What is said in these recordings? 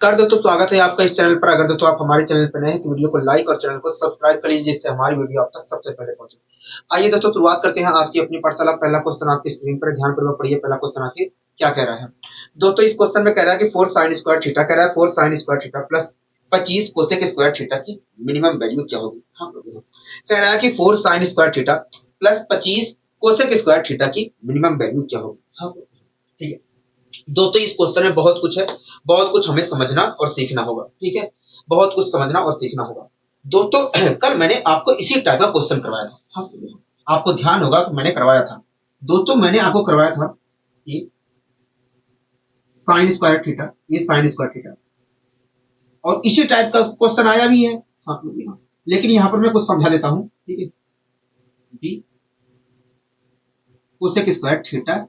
कर दो तो स्वागत है आपका इस चैनल पर। अगर दोस्तों आप हमारे चैनल पर नए हैं तो वीडियो को लाइक और चैनल को सब्सक्राइब कर लीजिए, जिससे हमारी वीडियो आप तक सबसे पहले पहुंचे। आइए दोस्तों शुरुआत करते हैं आज की अपनी पाठशाला। पहला क्वेश्चन आपकी स्क्रीन पर ध्यानपूर्वक पढ़िए। पहला क्वेश्चन आखिर क्या कह रहा है दोस्तों? इस क्वेश्चन में कह रहा है कि 4 sin स्क्वायर थीटा कह रहा है 4 sin square theta plus 25 cosec square theta की मिनिमम वैल्यू क्या होगी। हाँ, कह रहा है कि 4 sin square theta plus 25 cosec square theta की मिनिमम वैल्यू क्या होगी। हाँ, ठीक है दोस्तों, इस क्वेश्चन में बहुत कुछ है, बहुत कुछ हमें समझना और सीखना होगा। ठीक है, बहुत कुछ समझना और सीखना होगा दोस्तों। कल मैंने आपको इसी टाइप का क्वेश्चन करवाया था। हाँ, आपको ध्यान होगा कि मैंने करवाया था दोस्तों, मैंने आपको करवाया था ये साइन स्क्वायर थीटा, ये साइन स्क्वायर थीटा, और इसी टाइप का क्वेश्चन आया भी है। लेकिन यहां पर मैं कुछ समझा देता हूं। ठीक है, बी कोसेक स्क्वायर थीटा,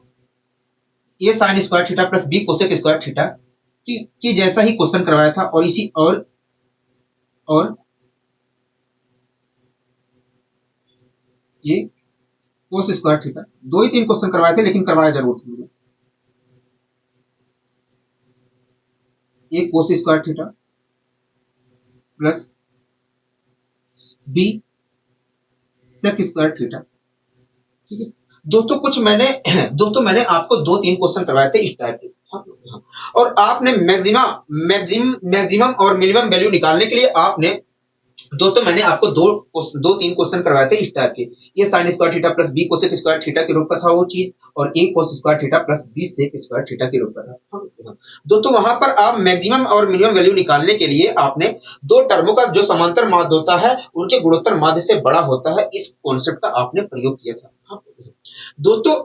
ये sine square theta plus B cosec square theta की जैसा ही क्वेश्चन करवाया था, और इसी और ये कोस स्क्वायर थीटा, 2 ही 3 क्वेश्चन करवाए थे, लेकिन करवाया जरूर था मुझे। ये cos square theta plus B sec square theta. ठीक है दोस्तों, मैंने आपको 2-3 क्वेश्चन करवाए थे इस टाइप के। और आपने मैक्सिमम और मिनिमम वैल्यू निकालने के लिए आपने दोस्तों मैंने आपको 2-3 क्वेश्चन करवाए थे इस टाइप के। ये sine square theta plus B cosec square theta के रूप का था वो चीज, और A cos square theta plus B sec square theta के रूप का था। दोस्तों वहां पर आप मैक्सिमम और मिनिमम वैल्यू निकालने के लिए आपने दो टर्मों का जो समांतर माध्य होता है उनके गुणोत्तर माध्य से बड़ा होता है, इस कॉन्सेप्ट का आपने प्रयोग किया था दोस्तों।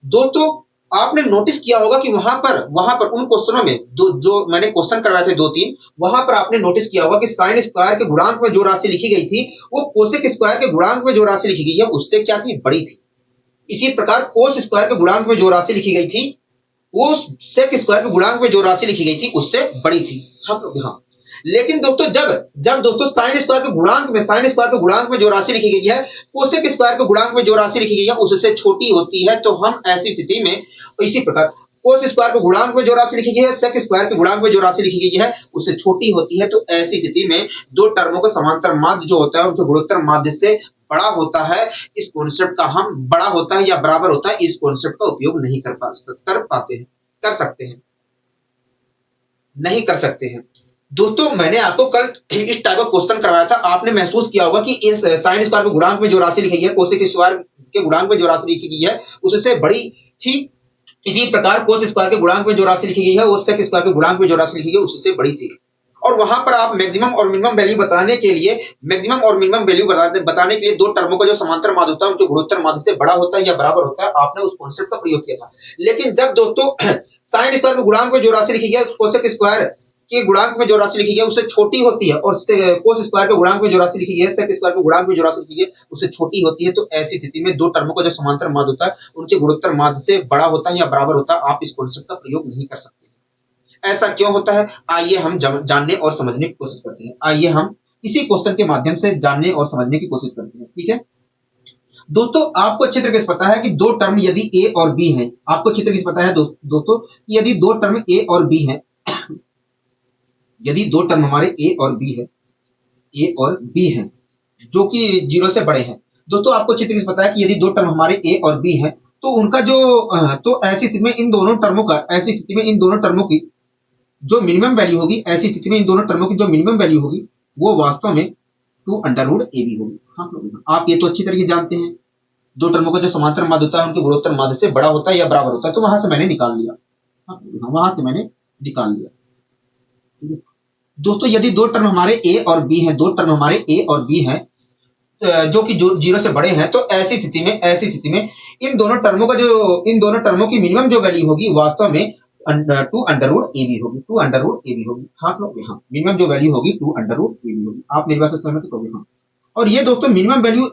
दोस्तों आपने नोटिस किया होगा कि वहां पर उन क्वेश्चनों में जो मैंने क्वेश्चन करवाए थे 2-3, वहां पर आपने नोटिस किया होगा कि साइन स्क्वायर के गुणांक में जो राशि लिखी गई थी वो कोसेक स्क्वायर के गुणांक में जो राशि लिखी गई है उससे क्या थी, बड़ी थी। इसी प्रकार कोस स्क्वायर के गुणांक में जो राशि लिखी गई थी वो सेक स्क्वायर के गुणांक में जो राशि लिखी गई थी उससे बड़ी थी। हाँ, लेकिन दोस्तों जब दोस्तों साइन स्क्वायर के गुणांक में जो राशि लिखी गई है कोसेक स्क्वायर के गुणांक में जो राशि लिखी गई है उससे छोटी होती है, तो हम ऐसी स्थिति में इसी प्रकार कोस स्क्वायर के गुणांक में जो राशि लिखी गई है सेक स्क्वायर के गुणांक में जो राशि लिखी गई है उससे छोटी होती है, तो ऐसी स्थिति में दो टर्मों का समांतर माध्य जो होता है उनके गुणोत्तर माध्य से बड़ा होता है। इस कॉन्सेप्ट का हम बड़ा होता है या बराबर होता है, इस कॉन्सेप्ट का उपयोग नहीं कर सकते हैं दोस्तों। मैंने आपको कल इस टाइप का क्वेश्चन करवाया था, आपने महसूस किया होगा कि इस साइन स्क्वायर के गुणांक में जो राशि लिखी गई है कोसेक स्क्वायर के गुणांक में जो राशि लिखी गई है उससे बड़ी थी। इसी प्रकार कोस स्क्वायर के गुणांक में जो राशि लिखी गई है वो सेक स्क्वायर के गुणांक में जो राशि लिखी गई है उससे बड़ी थी। और वहां पर आप मैक्सिमम और मिनिमम वैल्यू बताने के लिए दो टर्मों का जो समांतर माध्य होता है उनके गुणोत्तर माध्य से बड़ा होता है या बराबर होता है, आपने उस कॉन्सेप्ट का प्रयोग किया था। लेकिन जब दोस्तों साइन स्क्वायर के गुणांक में जो राशि लिखी गई है कोसेक स्क्वायर के गुणांक में जो राशि लिखी गई है उससे छोटी होती है, और कोस स्क्वायर के गुणांक में जो राशि लिखी गई है सेक स्क्वायर के गुणांक में जो राशि लिखी गई है उससे छोटी होती है, तो ऐसी स्थिति में दो टर्मों का जो समांतर माध्य होता है उनके गुणोत्तर माध्य से बड़ा होता है या बराबर होता है, आप इस कॉन्सेप्ट का प्रयोग नहीं कर सकते। ऐसा क्यों होता है, आइए हम जानने और समझने की कोशिश करते हैं। आइए हम इसी क्वेश्चन के माध्यम से जानने और समझने की कोशिश करते हैं। ठीक है दोस्तों, आपको अच्छी तरीके से पता है कि दो टर्म यदि ए और बी हैं, आपको अच्छी तरीके से पता है दोस्तों यदि दो टर्म ए और बी हैं, यदि दो टर्म हमारे ए और बी हैं जो कि 0 से बड़े हैं, दोस्तों आपको अच्छी तरीके से पता है कि यदि दो टर्म हमारे ए और बी हैं तो उनका जो तो ऐसी स्थिति में इन दोनों टर्मों की जो मिनिमम वैल्यू होगी, ऐसी स्थिति में इन दोनों टर्मों की जो मिनिमम वैल्यू होगी वो वास्तव में 2 अंडर रूट ए बी होगी। हाँ, आप ये तो अच्छी तरीके जानते हैं दो टर्मों का जो समांतर माध्य होता है उनके गुणोत्तर माध्य से बड़ा होता है या बराबर होता है, तो वहां से मैंने निकाल लिया। दोस्तों यदि दो टर्म हमारे ए और बी हैं, जो कि 0 से बड़े हैं, तो ऐसी स्थिति में इन दोनों टर्मों की मिनिमम जो वैल्यू होगी वास्तव में 2 अंडर रूट ए बी होगी। हाँ लोग, यहाँ मिनिमम जो वैल्यू होगी 2 अंडर रूट ए बी होगी। आप मेरी बात से सहमत होंगे? हाँ, और ये दोस्तों minimum value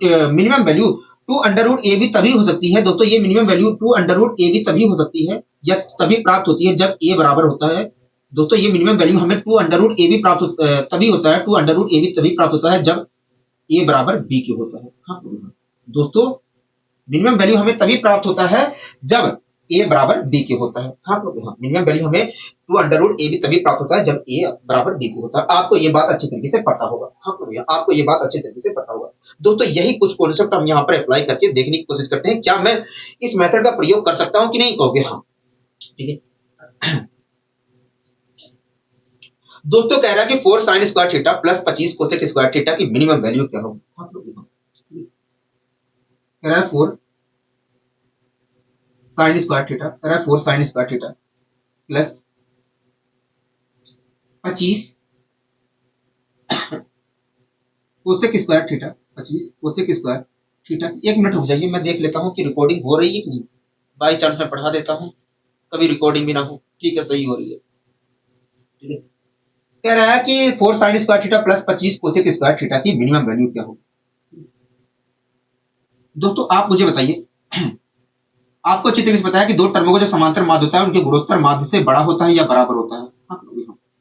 2 under root a b तभी हो सकती है दोस्तों, ये minimum value 2 under root a b तभी हो सकती है या तभी प्राप्त होती है जब ए बराबर होता है। दोस्तों ये मिनिमम वैल्यू हमें 2 अंडर रूट ए बी तभी होता है, 2 अंडर रूट ए बी तभी प्राप्त होता है जब ए बराबर बी के होता है। हाँ दोस्तों, मिनिमम वैल्यू हमें तभी प्राप्त होता है जब ए बराबर बी के होता है। हाँ मिनिमम वैल्यू हमें 2 अंडर रूट ए बी तभी प्राप्त होता है जब ए बराबर बी के होता है। आपको ये बात अच्छी तरीके से पता होगा। हाँ आपको ये बात अच्छी तरीके से पता होगा। दोस्तों यही कुछ कॉन्सेप्ट हम यहाँ पर अप्लाई करके देखने की कोशिश करते हैं, क्या मैं इस मेथड का प्रयोग कर सकता हूँ कि नहीं, कहोगे हाँ। ठीक है दोस्तों, कह रहा है कि 4 sign square theta plus 25 cosec square theta की मिनिमम वैल्यू क्या होगी। कह रहा है 4 साइन स्क्वायर थीटा, कह रहा है 4 sign square theta plus 25 cosec square theta, 25 cosec square theta. एक मिनट रुक जाइए, मैं देख लेता हूँ कि रिकॉर्डिंग हो रही है कि नहीं। बाई चांस मैं पढ़ा देता हूँ, कभी रिकॉर्डिंग भी ना हो। ठीक है, सही हो रही है। ठीक है, कह रहा है कि 4 sign square theta plus 25 cosec square theta की मिनिमम वैल्यू क्या होगी। दोस्तों आप मुझे बताइए, आपको अच्छी तरीके से पता है कि दो टर्मों का जो समांतर माध्य होता है उनके गुणोत्तर माध्य से बड़ा होता है या बराबर होता है।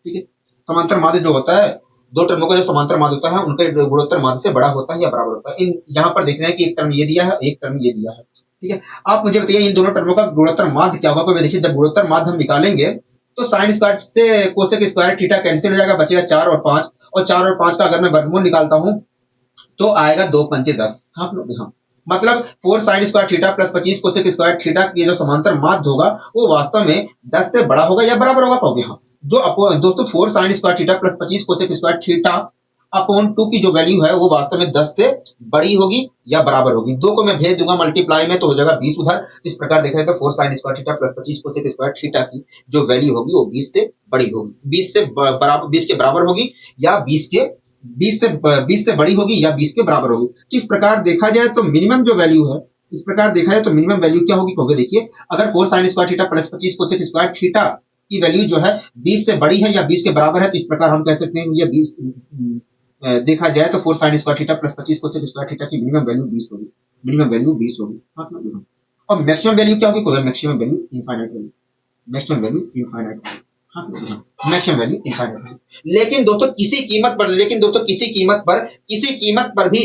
ठीक है, समांतर माध्य जो होता है, दो टर्मों का जो समांतर माध्य होता है उनका गुणोत्तर माध्य से बड़ा होता है या बराबर होता है। इन यहाँ पर देख रहे हैं कि एक टर्म ये दिया है, एक टर्म ये दिया है। ठीक है, आप मुझे बताइए इन दोनों टर्मों का गुणोत्तर माध्य क्या होगा। कोई देखिए, जब गुणोत्तर माध्य हम निकालेंगे तो साइन स्क्वायर से कोसेक स्क्वायर थीटा कैंसिल हो जाएगा, बचेगा 4 और 5, और 4 और 5 का अगर मैं वर्गमूल निकालता हूं तो आएगा 2 पंचे 10। हाँ मतलब 4 sign square theta plus 25 cosec square theta ये जो समांतर माध्य होगा वो वास्तव में 10 से बड़ा होगा या बराबर होगा, कहोगे हाँ। जो दोस्तों 4 sign square theta plus 25 cosec square theta upon 2 की जो वैल्यू है वो वास्तव में 10 से बड़ी होगी या बराबर होगी। 2 को मैं भेज दूंगा मल्टीप्लाई में तो हो जाएगा 20 उधर। इस प्रकार देखा जाए तो 4 sign square theta plus 25 cosec square theta की जो वैल्यू होगी वो 20 से बड़ी होगी, 20 से बराबर, 20 के बराबर होगी या 20 से बड़ी होगी या 20 के बराबर होगी। तो इस प्रकार देखा जाए तो मिनिमम जो वैल्यू है, इस प्रकार देखा जाए तो मिनिमम वैल्यू क्या होगी, कहोगे देखिए अगर 4 sign square theta plus 25 cosec square theta की वैल्यू जो है 20 से बड़ी है या 20 के बराबर है, तो इस प्रकार हम कह सकते हैं ये 20 देखा जाए तो 4 sign square theta plus 25 cosec square theta की मिनिमम वैल्यू 20 होगी, मिनिमम वैल्यू 20 होगी। और मैक्सिमम वैल्यू क्या होगी, maximum value infinite value, maximum value infinite, maximum value infinite. लेकिन दोस्तों किसी कीमत पर भी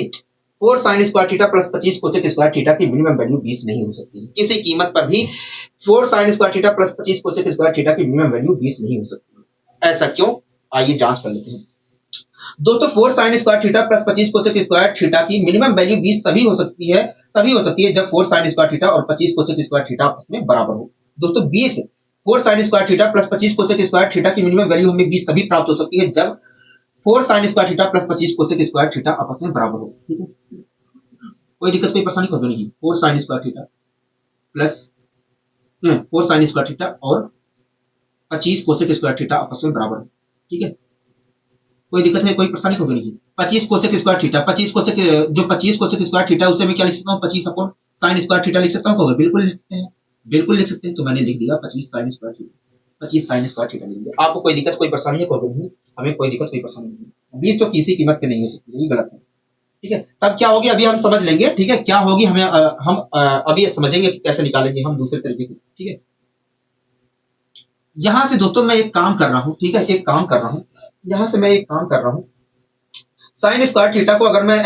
4 sign square theta plus 25 cosec square theta की मिनिमम वैल्यू 20 नहीं हो सकती। किसी कीमत पर भी 4 sign square theta plus 25 cosec square theta की मिनिमम वैल्यू 20 नहीं हो सकती। ऐसा क्यों, आइए जांच कर लेते हैं। दोस्तों 4 sign square theta plus 25 cosec square theta की मिनिमम वैल्यू 20 तभी हो सकती है जब 4 साइन स्क्वायर थीटा और 25 कोसेक स्क्वायर थीटा आपस में बराबर हो। दोस्तों 4 sign square theta plus 25 cosec square theta की मिनिमम वैल्यू हमें 20 तभी प्राप्त हो सकती है जब 4 sign square theta plus 25 cosec square theta आपस में बराबर हो। ठीक है, कोई दिक्कत कोई परेशानी कभी नहीं। 4 sign square theta plus 4 sign square theta और 25 कोसेक स्क्वायर थीटा आपस में बराबर है। ठीक है, कोई दिक्कत है, कोई परेशानी कभी नहीं। 25 cosec square theta, 25 cosec square theta उसे मैं क्या लिख सकता हूँ, 25 अपॉन साइन स्क्वायर थीटा लिख सकता हूँ। बिल्कुल लिख सकते हैं, बिल्कुल लिख सकते हैं। तो मैंने लिख दिया 25 sign square theta, 25 sign square theta लिख दिया। आपको कोई दिक्कत कोई परेशानी है, कोई नहीं, हमें कोई दिक्कत कोई परेशानी नहीं। 20 तो किसी कीमत पे नहीं हो सकती, यही गलत है। ठीक है, तब क्या होगी अभी हम समझ लेंगे। ठीक है, क्या होगी हमें हम अभी समझेंगे कि कैसे निकालेंगे हम दूसरे तरीके से। ठीक है, यहां से दोस्तों मैं एक काम कर रहा हूं। ठीक है, एक काम कर रहा हूं, यहां से मैं एक काम कर रहा हूं। साइन स्क्वायर थीटा को अगर मैं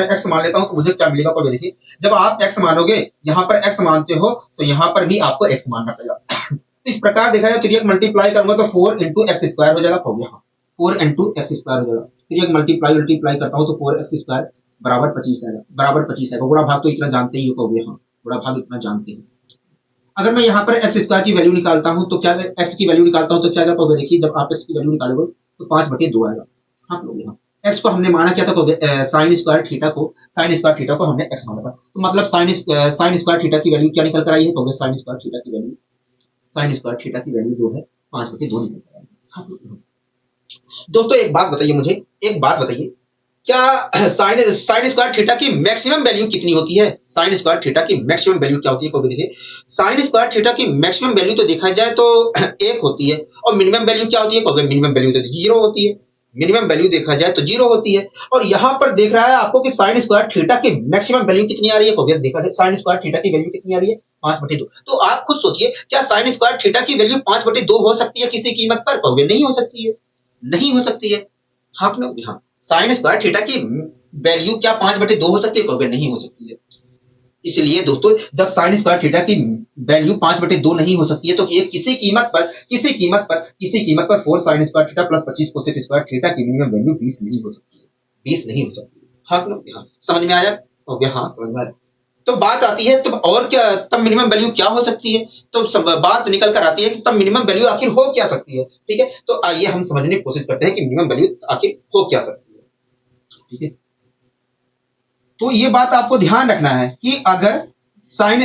एक्स मान लेता हूं तो मुझे क्या मिलेगा, को देखिए जब आप एक्स मानोगे, यहां पर एक्स मानते हो तो यहां पर भी आपको एक्स मानना पड़ेगा। इस प्रकार देखा जाए तो मल्टीप्लाई करूंगा तो 4 इंटू एक्स स्क्वायर हो जाएगा, 4 इंटू एक्स स्क्वायर हो जाएगा। मल्टीप्लाई करता हूं तो 4 एक्स स्क्वायर बराबर 25 आएगा, बराबर 25 आएगा। गुणा भाग तो इतना जानते ही हो, गुणा भाग इतना जानते हैं। अगर मैं यहाँ पर एक्स स्क्वायर की वैल्यू निकालता हूं तो क्या, एक्स की वैल्यू निकालता हूं तो क्या देखिए जब आप एक्स की वैल्यू निकालोगे तो 5/2 आएगा। हाँ एक्स को हमने माना क्या था, साइन स्क्वायर थीटा को हमने एक्स माना था। तो मतलब साइन स्क्वायर थीटा की वैल्यू क्या निकल कर आई है, तो साइन स्क्वायर थीटा की वैल्यू जो है 5/2 निकल कर आई है। हाँ, दोस्तों एक बात बताइए, क्या साइन स्क्वायर थीटा की मैक्सिमम वैल्यू कितनी होती है। साइन स्क्वायर थीटा की मैक्सिमम वैल्यू क्या होती है, देखिए साइन स्क्वायर थीटा की मैक्सिमम वैल्यू तो देखा जाए तो 1 होती है, और मिनिमम वैल्यू क्या होती है, मिनिमम वैल्यू तो 0 होती है। मिनिमम वैल्यू देखा जाए तो 0 होती है। और यहां पर देख रहा है आपको कि साइन स्क्वायर थीटा की मैक्सिमम वैल्यू कितनी आ रही है, देखा जाए साइन स्क्वायर थीटा की वैल्यू कितनी आ रही है, 5/2। तो आप खुद सोचिए, क्या साइन स्क्वायर थीटा की वैल्यू 5/2 हो सकती है किसी कीमत पर, नहीं हो सकती है, नहीं हो सकती है। हाँ, साइन स्क्वायर थीटा की वैल्यू क्या 5/2 हो सकती है, नहीं हो सकती है। इसलिए दोस्तों जब साइन स्क्वायर थीटा की वैल्यू 5/2 नहीं हो सकती है तो ये किसी कीमत पर 4 sign square theta plus 25 cosec square theta की मिनिमम वैल्यू 20 नहीं हो सकती है, 20 नहीं हो सकती। हाँ हाँ समझ में आया? हो गया, हाँ समझ में आया। तो बात आती है तब और क्या, तब मिनिमम वैल्यू क्या हो सकती है? तो बात निकल कर आती है कि तब मिनिमम वैल्यू आखिर हो क्या सकती है। ठीक है, तो आइए हम समझने की कोशिश करते हैं कि मिनिमम वैल्यू आखिर हो क्या सकती है। ठीक है, तो ये बात आपको ध्यान रखना है कि अगर साइन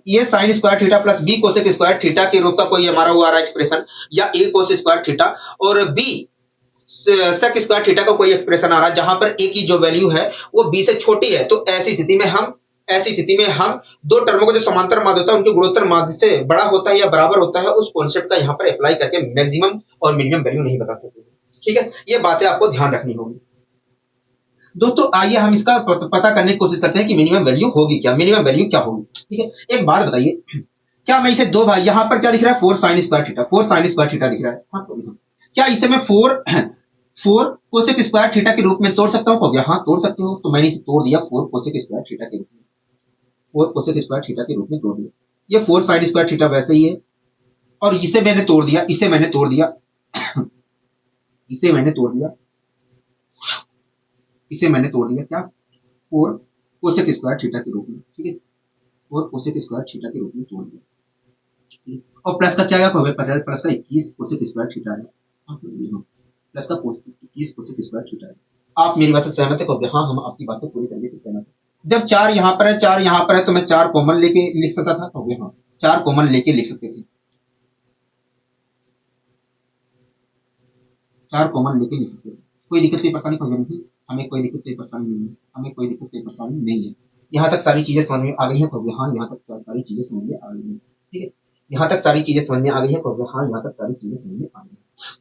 ये sine square theta plus B cosec square theta के रूप का कोई हमारा वो आ रहा है एक्सप्रेशन, या ए कोस स्क्वायर थीटा और बी सेक स्क्वायर थीटा का कोई एक्सप्रेशन आ रहा है जहां पर ए की जो वैल्यू है वो बी से छोटी है, तो ऐसी स्थिति में हम दो टर्मों को जो समांतर माध्य होता है उनके गुणोत्तर माध्य से बड़ा होता है या बराबर होता है, उस कॉन्सेप्ट का यहाँ पर अप्लाई करके मैक्सिमम और मिनिमम वैल्यू नहीं बता सकते। ठीक है, ये बातें आपको ध्यान रखनी होगी। दोस्तों आइए हम इसका पता करने की कोशिश करते हैं कि मिनिमम वैल्यू होगी क्या, मिनिमम वैल्यू क्या होगी। ठीक है, एक बात बताइए, क्या मैं इसे दो भाई, यहाँ पर क्या दिख रहा है 4 sign square theta, 4 sign square theta दिख रहा है। हाँ, क्या इसे मैं 4 कोसेक स्क्वायर थीटा के रूप में तोड़ सकता हूँ? हाँ तोड़ सकते हो, तो मैंने इसे तोड़ दिया 4 कोसेक स्क्वायर थीटा के रूप में, 4 कोसेक स्क्वायर थीटा के रूप में तोड़ दिया। ये 4 साइन स्क्वायर थीटा वैसे ही है, और इसे मैंने तोड़ दिया, इसे मैंने तोड़ दिया इसे मैंने तोड़ दिया, इसे मैंने तोड़ दिया क्या, 4 कोसेक स्क्वायर थीटा के रूप में। ठीक है, 4 कोसेक स्क्वायर थीटा के रूप में तोड़ दिया, और प्लस का क्या आएगा, प्लस का 21 कोसेक स्क्वायर थीटा है, प्लस का 21 कोसेक स्क्वायर थीटा है। आप मेरी बात से सहमत है? हाँ हम आपकी बात से पूरी तरीके से सहमत है। जब 4 यहाँ पर है, 4 यहाँ पर है, तो मैं 4 कॉमन लेके लिख सकता था, हाँ 4 कॉमन लेके लिख सकते थे, 4 कॉमन लेके लिख सकते थे, कोई दिक्कत कोई परेशानी नहीं, हमें कोई दिक्कत कोई परेशानी नहीं है, हमें कोई दिक्कत कोई परेशानी नहीं है। यहाँ तक सारी चीजें समझ में आ गई है? हाँ यहाँ तक सारी चीजें समझ में आ गई है। ठीक है, यहाँ तक सारी चीजें समझ में आ गई है? हाँ यहाँ तक सारी चीजें समझ में आ गई है।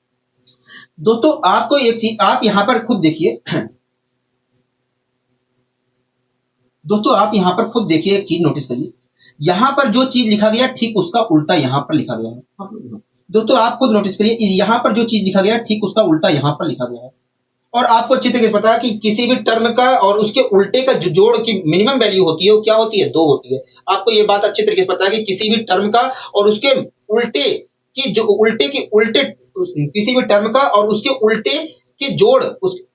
दोस्तों आपको एक चीज, आप यहाँ पर खुद देखिए दोस्तों आप यहाँ पर खुद देखिए, एक चीज नोटिस करिए, यहाँ पर जो चीज लिखा गया ठीक उसका उल्टा यहाँ पर लिखा गया है। दोस्तों आप खुद नोटिस करिए, यहाँ पर जो चीज लिखा गया है ठीक उसका उल्टा यहाँ पर लिखा गया है। और आपको अच्छी तरीके से पता है कि किसी भी टर्म का और उसके उल्टे का जो जोड़ की मिनिमम वैल्यू होती है वो क्या होती है, 2 होती है। आपको ये बात अच्छी तरीके से पता है कि किसी भी टर्म का और उसके उल्टे की जो उल्टे किसी भी टर्म का और उसके उल्टे के जोड़,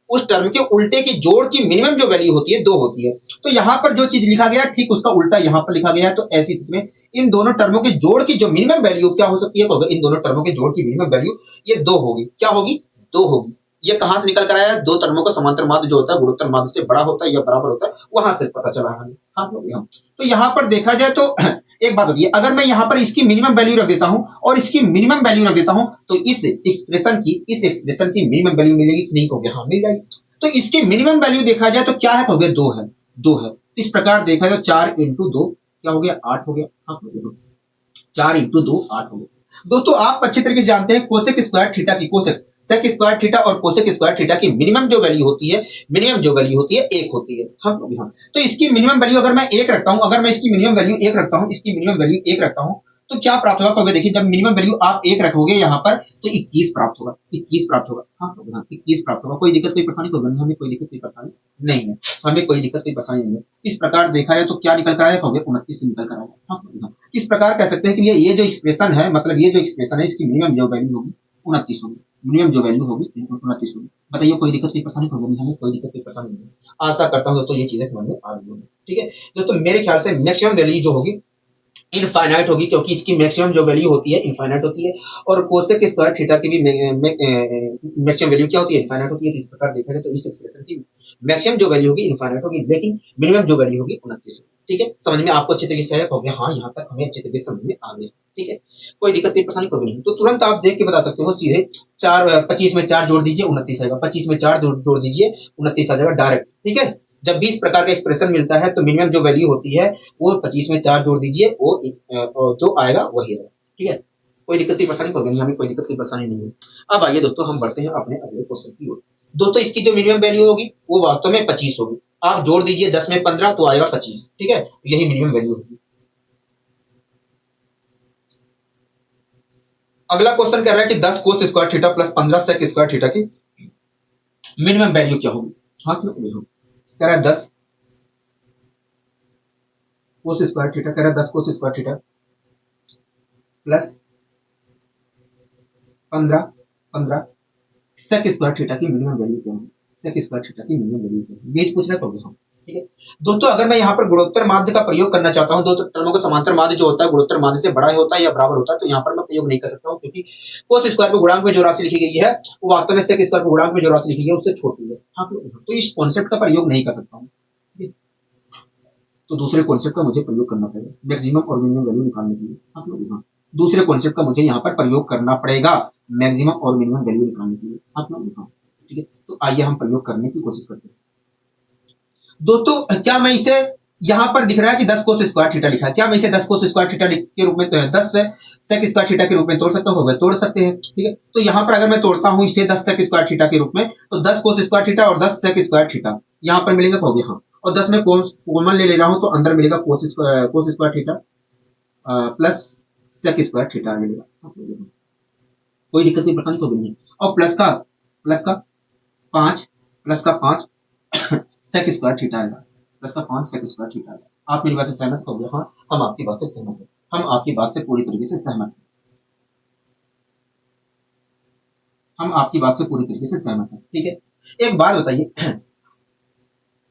उस टर्म के उल्टे की जोड़ की मिनिमम जो वैल्यू होती है 2 होती है। तो यहाँ पर जो चीज लिखा गया ठीक उसका उल्टा यहाँ पर लिखा गया है, तो ऐसी स्थिति में इन दोनों टर्मों के जोड़ की जो मिनिमम वैल्यू क्या हो सकती है, इन दोनों टर्मों के जोड़ की मिनिमम वैल्यू ये 2 होगी। क्या होगी? 2 होगी। ये कहां से निकल कर आया? दो टर्मों का समांतर माध्य जो होता है गुणोत्तर माध्य से बड़ा होता है या बराबर होता है, वहां से पता चला हमें। हाँ तो यहाँ पर देखा जाए तो एक बात होती है, अगर मैं यहाँ पर इसकी मिनिमम वैल्यू रख देता हूं और इसकी मिनिमम वैल्यू रख देता हूं, तो इस एक्सप्रेशन की मिनिमम वैल्यू मिलेगी कि नहीं? कहोगे हाँ मिल जाएगी। तो इसकी मिनिमम वैल्यू देखा जाए तो क्या है? कहोगे 2 है, 2 है। इस प्रकार देखा जाए 4 इंटू 2 क्या हो गया? 8 हो गया। हाँ 4 इंटू 2 8 हो गया। दोस्तों आप अच्छे तरीके से जानते हैं कोसेक स्क्वायर थीटा की, कोसेक सेक स्क्वायर थीटा और कोसेक स्क्वायर थीटा की मिनिमम जो वैल्यू होती है, एक होती है। हाँ तो इसकी मिनिमम वैल्यू अगर मैं 1 रखता हूं, अगर मैं इसकी मिनिमम वैल्यू 1 रखता हूं, इसकी मिनिमम वैल्यू 1 रखता हूं, तो क्या प्राप्त होगा? कहोगे देखिए जब मिनिमम वैल्यू आप 1 रखोगे यहाँ पर तो 21 प्राप्त होगा, 21 प्राप्त होगा। हाँ 21 प्राप्त होगा। कोई दिक्कत कोई परेशानी होगा नहीं, हमें कोई दिक्कत कोई परेशानी नहीं है, हमें कोई दिक्कत कोई परेशानी नहीं है। इस प्रकार देखा जाए तो क्या निकल कर आया? कहोगे 29 से निकल कर आया। हाँ इस प्रकार कह सकते हैं कि ये जो एक्सप्रेशन है, मतलब ये जो एक्सप्रेशन है इसकी मिनिमम जो वैल्यू होगी 29 होगी, मिनिमम जो वैल्यू होगी 29 होगी। बताइए कोई दिक्कत कोई परेशानी होगी नहीं, हमें कोई दिक्कत कोई परेशानी नहीं है। आशा करता हूँ दोस्तों ये चीजें समझ में आ रही होंगी। ठीक है दोस्तों, मेरे ख्याल से मैक्सिमम वैल्यू जो होगी इनफाइनाइट होगी, क्योंकि इसकी मैक्सिमम जो वैल्यू होती है इनफाइनाइट होती है, और कोसेक स्क्वायर थीटा की भी मैक्सिमम वैल्यू क्या होती है? इनफाइनाइट होती है। तो इस प्रकार देखा जाए तो इस एक्सप्रेशन की मैक्सिमम जो वैल्यू होगी इनफाइनाइट होगी, लेकिन मिनिमम जो वैल्यू होगी 29 होगी। ठीक है, समझ में आपको अच्छी तरीके से हो गया? हाँ यहाँ तक हमें अच्छी तरीके से समझ में आ गया। ठीक है, कोई दिक्कत कोई परेशानी कोई नहीं। तो तुरंत आप देख के बता सकते हो सीधे, 25 में 4 जोड़ दीजिए 29 आएगा, 25 में 4 जोड़ दीजिए 29 आ जाएगा डायरेक्ट। ठीक है, जब भी इस प्रकार का एक्सप्रेशन मिलता है तो मिनिमम जो वैल्यू होती है वो 25 में 4 जोड़ दीजिए, वो जो आएगा वही आएगा। ठीक है, कोई दिक्कत की परेशानी होगी नहीं, हमें कोई दिक्कत की परेशानी नहीं है। अब आइए दोस्तों हम बढ़ते हैं अपने अगले क्वेश्चन की ओर। दोस्तों इसकी जो मिनिमम वैल्यू होगी वो वास्तव में 25 होगी। आप जोड़ दीजिए 10 में 15 तो आएगा 25। ठीक है, यही मिनिमम वैल्यू होगी। अगला क्वेश्चन कह रहा है कि 10 cos square theta plus 15 sec square theta की मिनिमम वैल्यू क्या होगी? हाँ क्यों कह रहा है 10 कोस स्क्वायर थीटा, कह रहा है 10 cos square theta plus 15 sec square theta की मिनिमम वैल्यू क्या है, सेक स्क्वायर थीटा की मिनिमम वैल्यू क्या है, ये पूछ रहा है। ठीक है दोस्तों, अगर मैं यहाँ पर गुणोत्तर माध्य का प्रयोग करना चाहता हूँ, दो टर्मों का समांतर माध्य जो होता है गुणोत्तर माध्य से बड़ा होता है या बराबर होता है, तो यहाँ पर मैं प्रयोग नहीं कर सकता हूँ, क्योंकि कोस स्क्वायर के गुणांक में जो राशि लिखी गई है वो वास्तव में सेक स्क्वायर के गुणांक में जो राशि लिखी गई है उससे छोटी है। हाँ, तो इस कॉन्सेप्ट का प्रयोग नहीं कर सकता हूँ, तो दूसरे कॉन्सेप्ट का मुझे प्रयोग करना पड़ेगा मैक्सिमम और मिनिमम वैल्यू निकालने के लिए। आप लोग यहाँ दूसरे कॉन्सेप्ट का मुझे यहाँ पर प्रयोग करना पड़ेगा मैक्सिमम और मिनिमम वैल्यू निकालने के लिए। आप लोग यहाँ ठीक है, तो आइए हम प्रयोग करने की कोशिश करते हैं। दोस्तों क्या मैं इसे यहाँ पर दिख रहा है कि 10 कोस स्क्वायर थीटा लिखा है, क्या मैं इसे 10 कोस स्क्वायर थीटा के रूप में 10 सेक स्क्वायर थीटा के रूप में तोड़ सकता हूँ? तोड़ सकते हैं। ठीक है, तो यहाँ पर अगर मैं तोड़ता हूँ इसे 10 सेक स्क्वायर थीटा के रूप में, तो 10 कोस स्क्वायर थीटा और 10 सेक स्क्वायर थीटा यहाँ पर मिलेंगे, हो गया। हाँ, और 10 में कॉमन ले रहा हूँ तो अंदर मिलेगा cos square theta plus sec square theta मिलेगा। कोई दिक्कत कोई परेशानी तो नहीं है। और प्लस का 5 सेक स्क्वायर थीटा आएगा, प्लस का 5 सेक स्क्वायर थीटा आएगा। आप मेरी बात से सहमत हो गए? हाँ, हम आपकी बात से सहमत हैं, हम आपकी बात से पूरी तरीके से सहमत हैं, हम आपकी बात से पूरी तरीके से सहमत हैं। ठीक है, एक बात बताइए,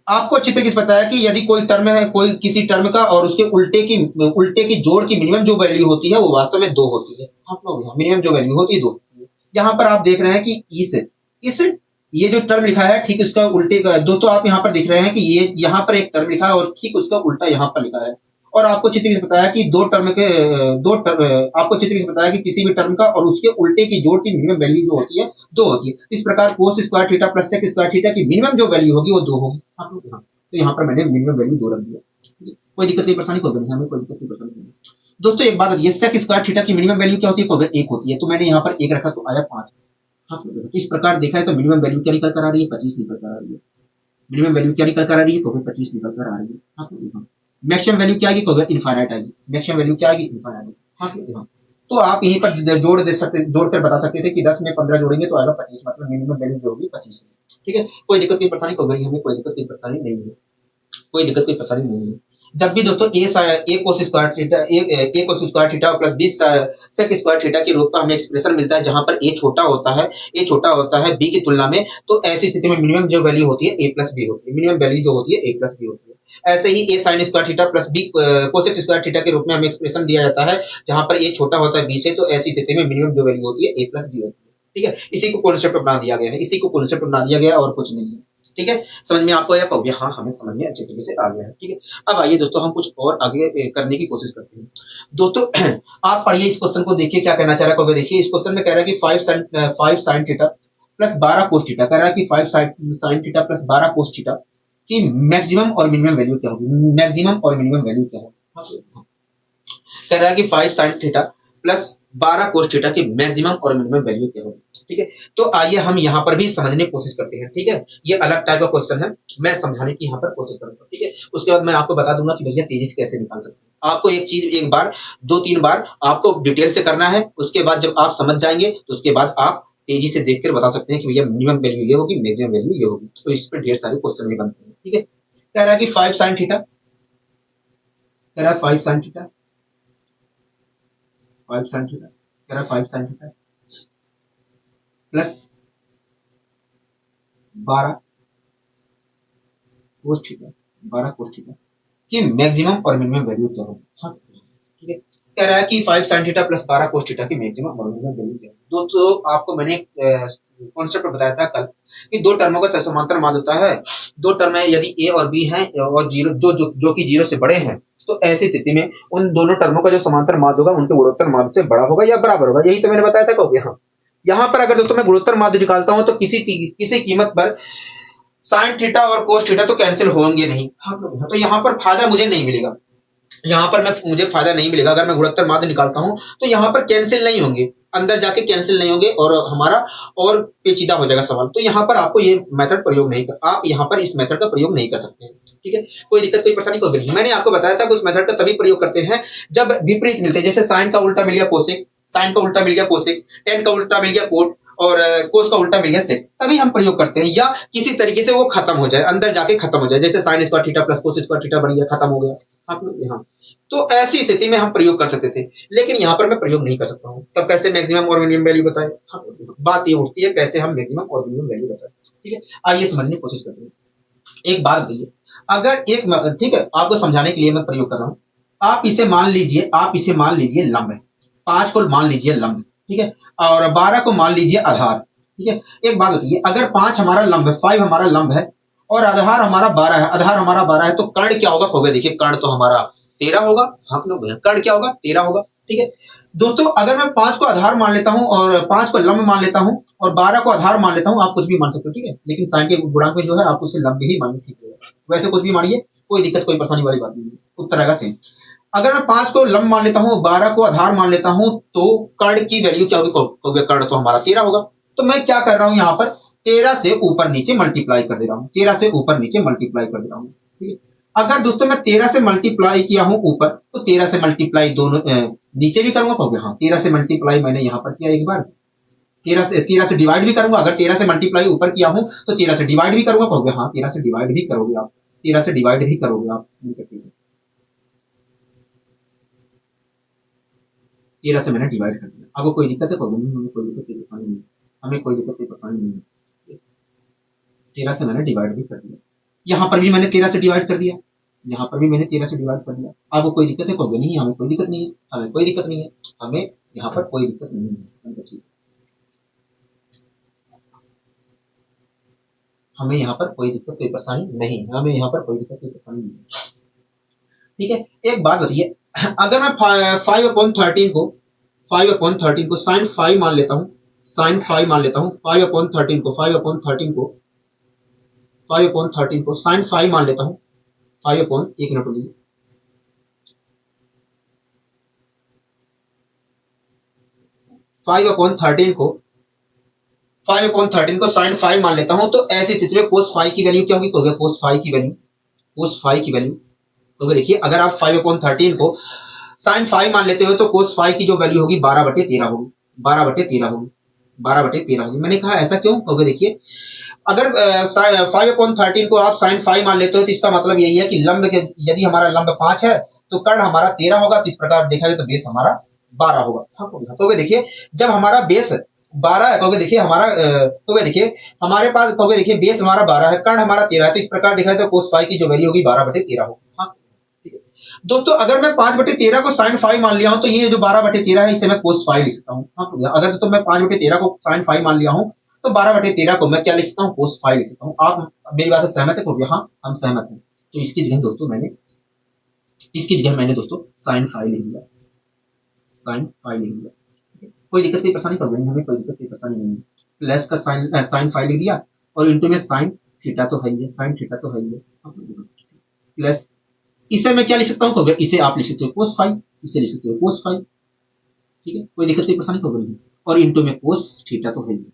आपको अच्छी तरीके से पता है कि यदि कोई टर्म है, कोई किसी टर्म का और उसके उल्टे की जोड़ की मिनिमम जो वैल्यू होती है वो वास्तव में 2 होती है। आप लोग मिनिमम जो वैल्यू होती है 2 होती है। यहाँ पर आप देख रहे हैं कि इस ये जो टर्म लिखा है ठीक उसका उल्टे का, दोस्तों आप यहाँ पर देख रहे हैं कि ये यहाँ पर एक टर्म लिखा है और ठीक उसका उल्टा यहाँ पर लिखा है। और आपको अच्छी तरीके से बताया कि आपको अच्छी तरीके से बताया कि किसी भी टर्म का और उसके उल्टे की जोड़ की मिनिमम वैल्यू जो होती है 2 होती है। इस प्रकार cos square theta plus sec square theta की मिनिमम जो वैल्यू होगी वो 2 होगी। आप लोग यहाँ तो यहाँ पर मैंने मिनिमम वैल्यू 2 रख दिया। कोई दिक्कत नहीं परेशानी कोई नहीं, हमें कोई दिक्कत नहीं परेशानी नहीं। दोस्तों एक बात बताइए, सेक स्क्वायर थीटा की मिनिमम वैल्यू क्या होती है? 1 होती है, तो मैंने यहाँ पर 1 रखा तो आया 5। हाँ, तो इस प्रकार देखा है तो मिनिमम वैल्यू क्या निकल कर आ रही है? 25 निकल कर आ रही है। मिनिमम वैल्यू क्या निकल कर आ रही है? तो 25 निकल कर आ रही है। हाँ, तो मैक्सिमम वैल्यू क्या आएगी? तो इनफाइनाइट आएगी। मैक्सिमम वैल्यू क्या आएगी? इनफाइनाइट। हाँ, तो आप यहीं पर जोड़कर बता सकते थे कि 10 में 15 जोड़ेंगे तो आएगा 25, मतलब मिनिमम वैल्यू जो होगी 25। ठीक है, कोई दिक्कत की परेशानी हो गई, हमें कोई दिक्कत की परेशानी नहीं है, कोई दिक्कत कोई परेशानी नहीं है। जब भी दोस्तों A cos square theta plus 20 sec square theta के रूप में हमें एक्सप्रेशन मिलता है जहां पर ए छोटा होता है बी की तुलना में, तो ऐसी स्थिति में मिनिमम जो वैल्यू होती है ए प्लस बी होती है, मिनिमम वैल्यू जो होती है ए प्लस बी होती है। ऐसे ही A sine square theta plus B cosec square theta के रूप में हमें एक्सप्रेशन दिया जाता है जहां पर ए छोटा होता है बी से, तो ऐसी स्थिति में मिनिमम जो वैल्यू होती है ए प्लस बी होती है। ठीक है, इसी को कॉन्सेप्ट बना दिया गया है, इसी को कॉन्सेप्ट बना दिया गया और कुछ नहीं है। ठीक है, समझ में आपको आया? कहोगे हाँ, हमें समझ में अच्छे तरीके से आ गया है। ठीक है, अब आइए दोस्तों हम कुछ और आगे करने की कोशिश करते हैं। दोस्तों आप पढ़िए इस क्वेश्चन को, देखिए क्या कहना चाह रहा है। देखिए इस क्वेश्चन में कह रहा है कि 5 sign theta plus 12 cos theta, कह रहा है कि 5 sign theta plus 12 cos theta की मैक्सिमम और मिनिमम वैल्यू क्या होगी? मैक्सिमम और मिनिमम वैल्यू क्या है? कह रहा है कि 5 sign theta plus 12 cos theta की मैक्सिमम और मिनिमम वैल्यू क्या होगी? ठीक है, तो आइए हम यहाँ पर भी समझने की कोशिश करते हैं। ठीक है, ये अलग टाइप का क्वेश्चन है, मैं समझाने की यहाँ पर कोशिश करूंगा। ठीक है, उसके बाद मैं आपको बता दूंगा कि भैया तेजी से कैसे निकाल सकते हैं। आपको एक चीज एक बार 2-3 बार आपको डिटेल से करना है, उसके बाद जब आप समझ जाएंगे तो उसके बाद आप तेजी से देखकर बता सकते हैं कि भैया मिनिमम वैल्यू ये होगी, मैक्सिमम वैल्यू ये होगी। तो इस पर ढेर सारे क्वेश्चन भी बनते हैं। ठीक है, कह रहा है कि 5 साइन थीटा, कह रहा है 5 साइन थीटा, 5 साइन थीटा, कह रहा है 5 sign theta plus 12 cos theta, 12 cos theta की मैक्सिमम और मिनिमम वैल्यू क्या होगी? हाँ, ठीक है, कह रहा है कि 5 sign theta plus 12 cos theta की मैक्सिमम और मिनिमम वैल्यू क्या होगी? दोस्तों आपको मैंने कॉन्सेप्ट बताया था कल कि दो टर्मों का समांतर मान होता है। दो टर्म है, यदि ए और बी है और जीरो जो कि 0 से बड़े हैं, तो ऐसी स्थिति में उन दोनों टर्मों का जो समांतर मान होगा उनके गुणोत्तर मान से बड़ा होगा या बराबर होगा। यही तो मैंने बताया था। कहोगे हाँ, यहाँ पर अगर दोस्तों मैं गुणोत्तर माध्य निकालता हूं तो किसी कीमत पर साइन थीटा और कोस थीटा तो कैंसिल होंगे नहीं। हाँ, तो यहाँ पर फायदा मुझे नहीं मिलेगा, यहाँ पर मुझे फायदा नहीं मिलेगा। अगर मैं गुणोत्तर माध्य निकालता हूं तो यहाँ पर कैंसिल नहीं होंगे, अंदर जाके कैंसिल नहीं होंगे और हमारा और पेचीदा हो जाएगा सवाल। तो यहाँ पर आपको ये मेथड प्रयोग नहीं कर, आप यहाँ पर इस मेथड का प्रयोग नहीं कर सकते हैं। ठीक है, कोई दिक्कत कोई परेशानी कोई नहीं। मैंने आपको बताया था कि उस मेथड का तभी प्रयोग करते हैं जब विपरीत मिलते हैं, जैसे साइन का उल्टा मिल गया कोसेक, साइन का उल्टा मिल गया कोसेक, टेन का उल्टा मिल गया कोट, और कोस का उल्टा मिल गया सेक, तभी हम प्रयोग करते हैं, या किसी तरीके से वो खत्म हो जाए, अंदर जाके खत्म हो जाए, जैसे sign square theta plus cos square theta बन गया, खत्म हो गया आप लोग यहाँ। तो ऐसी स्थिति में हम प्रयोग कर सकते थे, लेकिन यहाँ पर मैं प्रयोग नहीं कर सकता हूँ। तब कैसे मैक्सिमम और मिनिमम वैल्यू बताए? हाँ, बात ये उठती है कैसे हम मैक्सिमम और मिनिमम वैल्यू बताए। ठीक है, आइए समझने की कोशिश करते हैं। एक बात बताइए, अगर एक, ठीक है, आपको समझाने के लिए मैं प्रयोग कर रहा हूँ। आप इसे मान लीजिए, आप इसे मान लीजिए लंब है, 5 को मान लीजिए लंब, ठीक है, और 12 को मान लीजिए आधार। ठीक है, एक बात बताइए, अगर 5 हमारा लंब है, 5 हमारा लंब है और आधार हमारा 12 है, आधार हमारा 12 है, तो कर्ण क्या होगा? कहोगे देखिए कर्ण तो हमारा 13 होगा। हाँ लोग, कर्ण क्या होगा? 13 होगा। ठीक है, दोस्तों अगर मैं 5 को आधार मान लेता हूं और 5 को लंब मान लेता हूं और 12 को आधार मान लेता हूं, आप कुछ भी मान सकते हो, ठीक है, लेकिन साइन के गुणांक में जो है आपको उसे लंब ही मानना ठीक रहेगा। वैसे कुछ भी मानिए, कोई दिक्कत कोई परेशानी वाली बात नहीं है, उत्तर आएगा सेम। अगर मैं 5 को लंब मान लेता हूं, 12 को आधार मान लेता हूं, तो कर्ण की वैल्यू क्या होगी? कर्ण तो हमारा 13 होगा। तो मैं क्या कर रहा हूं यहाँ पर? 13 से ऊपर नीचे मल्टीप्लाई कर दे रहा हूं, 13 से ऊपर नीचे मल्टीप्लाई कर दे रहा हूं। ठीक है, अगर दोस्तों मैं 13 से मल्टीप्लाई किया हूं ऊपर, तो 13 से मल्टीप्लाई दोनों नीचे भी करूंगा। कहोगे हाँ, 13 से मल्टीप्लाई मैंने यहाँ पर किया एक बार, 13 से डिवाइड भी करूंगा। अगर 13 से मल्टीप्लाई ऊपर किया हूं तो 13 से डिवाइड भी करूंगा। कहोगे हाँ, 13 से डिवाइड भी करोगे आप, 13 से डिवाइड भी करोगे आप, 13 से मैंने डिवाइड कर दिया। आपको कोई दिक्कत है? कहोगे नहीं, हमें कोई दिक्कत, कोई परेशानी नहीं, हमें कोई दिक्कत, कोई परेशानी नहीं है। 13 से मैंने डिवाइड भी कर दिया, यहाँ पर भी मैंने 13 से डिवाइड कर दिया, यहाँ पर भी मैंने 13 से डिवाइड कर दिया। आपको कोई दिक्कत है? कहोगे नहीं, हमें कोई दिक्कत नहीं है, हमें कोई दिक्कत नहीं है, हमें यहाँ पर कोई दिक्कत नहीं है। हमें यहाँ पर कोई दिक्कत कोई परेशानी नहीं है, हमें यहाँ पर कोई दिक्कत कोई परेशानी नहीं है। ठीक है, एक बात बताइए, अगर मैं 5/13 को 5/13 को साइन 5 मान लेता हूँ, साइन 5 मान लेता हूँ, 5/13 को 5/13 को 5/13 को साइन 5 मान लेता हूँ, 5/1 मिनट लीजिए, 5/13 को 5/13 को साइन 5 मान लेता हूँ, तो ऐसी स्थिति में कोस 5 की वैल्यू क्या होगी? कोस 5 की वैल्यू, कोस 5 की वैल्यू, तो देखिए अगर आप 5/13 को साइन 5 मान लेते हो तो कोस 5 की जो वैल्यू होगी 12/13 होगी, 12/13 होगी, 12/13 होगी। मैंने कहा ऐसा क्यों? क्योंकि देखिए अगर 5/13 को आप साइन 5 मान लेते हो तो इसका मतलब यही है कि लंब के, यदि हमारा लंब 5 है तो कर्ण हमारा 13 होगा, तो इस प्रकार देखा जाए तो बेस हमारा 12 होगा। हाँ, क्योंकि देखिए जब हमारा बेस 12 है, क्योंकि देखिए हमारा क्योंकि देखिए हमारे पास, क्योंकि देखिए बेस हमारा 12 है, कर्ण हमारा 13 है, तो इस प्रकार देखा जाए तो कोस 5 की जो वैल्यू होगी 12/13 होगी। हाँ, ठीक है दोस्तों, अगर मैं 5/13 को साइन 5 मान लिया हूं तो ये जो 12/13 है इसे मैं कोस 5 लिख सकता हूँ। हाँ, अगर तो मैं 5/13 को साइन 5 मान लिया हूं तो 12/13 को मैं क्या लिख सकता हूँ? कोस 5 लिख सकता हूँ। आप मेरी बात से सहमत है? हाँ, हम सहमत हैं। तो इसकी जगह दोस्तों मैंने, इसकी जगह मैंने दोस्तों साइन 5 लिख दिया, साइन 5 लिख दिया। कोई दिक्कत कोई परेशानी कर नहीं, हमें कोई दिक्कत कोई परेशानी नहीं है। प्लस का साइन 5 लिख दिया और इंटू में साइन थीटा तो है ही है, साइन थीटा तो है ही है, प्लस इसे मैं क्या लिख सकता हूँ? इसे आप लिख सकते हो कोस 5, इसे लिख सकते हो कोस 5। ठीक है, कोई दिक्कत कोई परेशानी होगी नहीं, और इंटू में कोस थीटा तो है ही।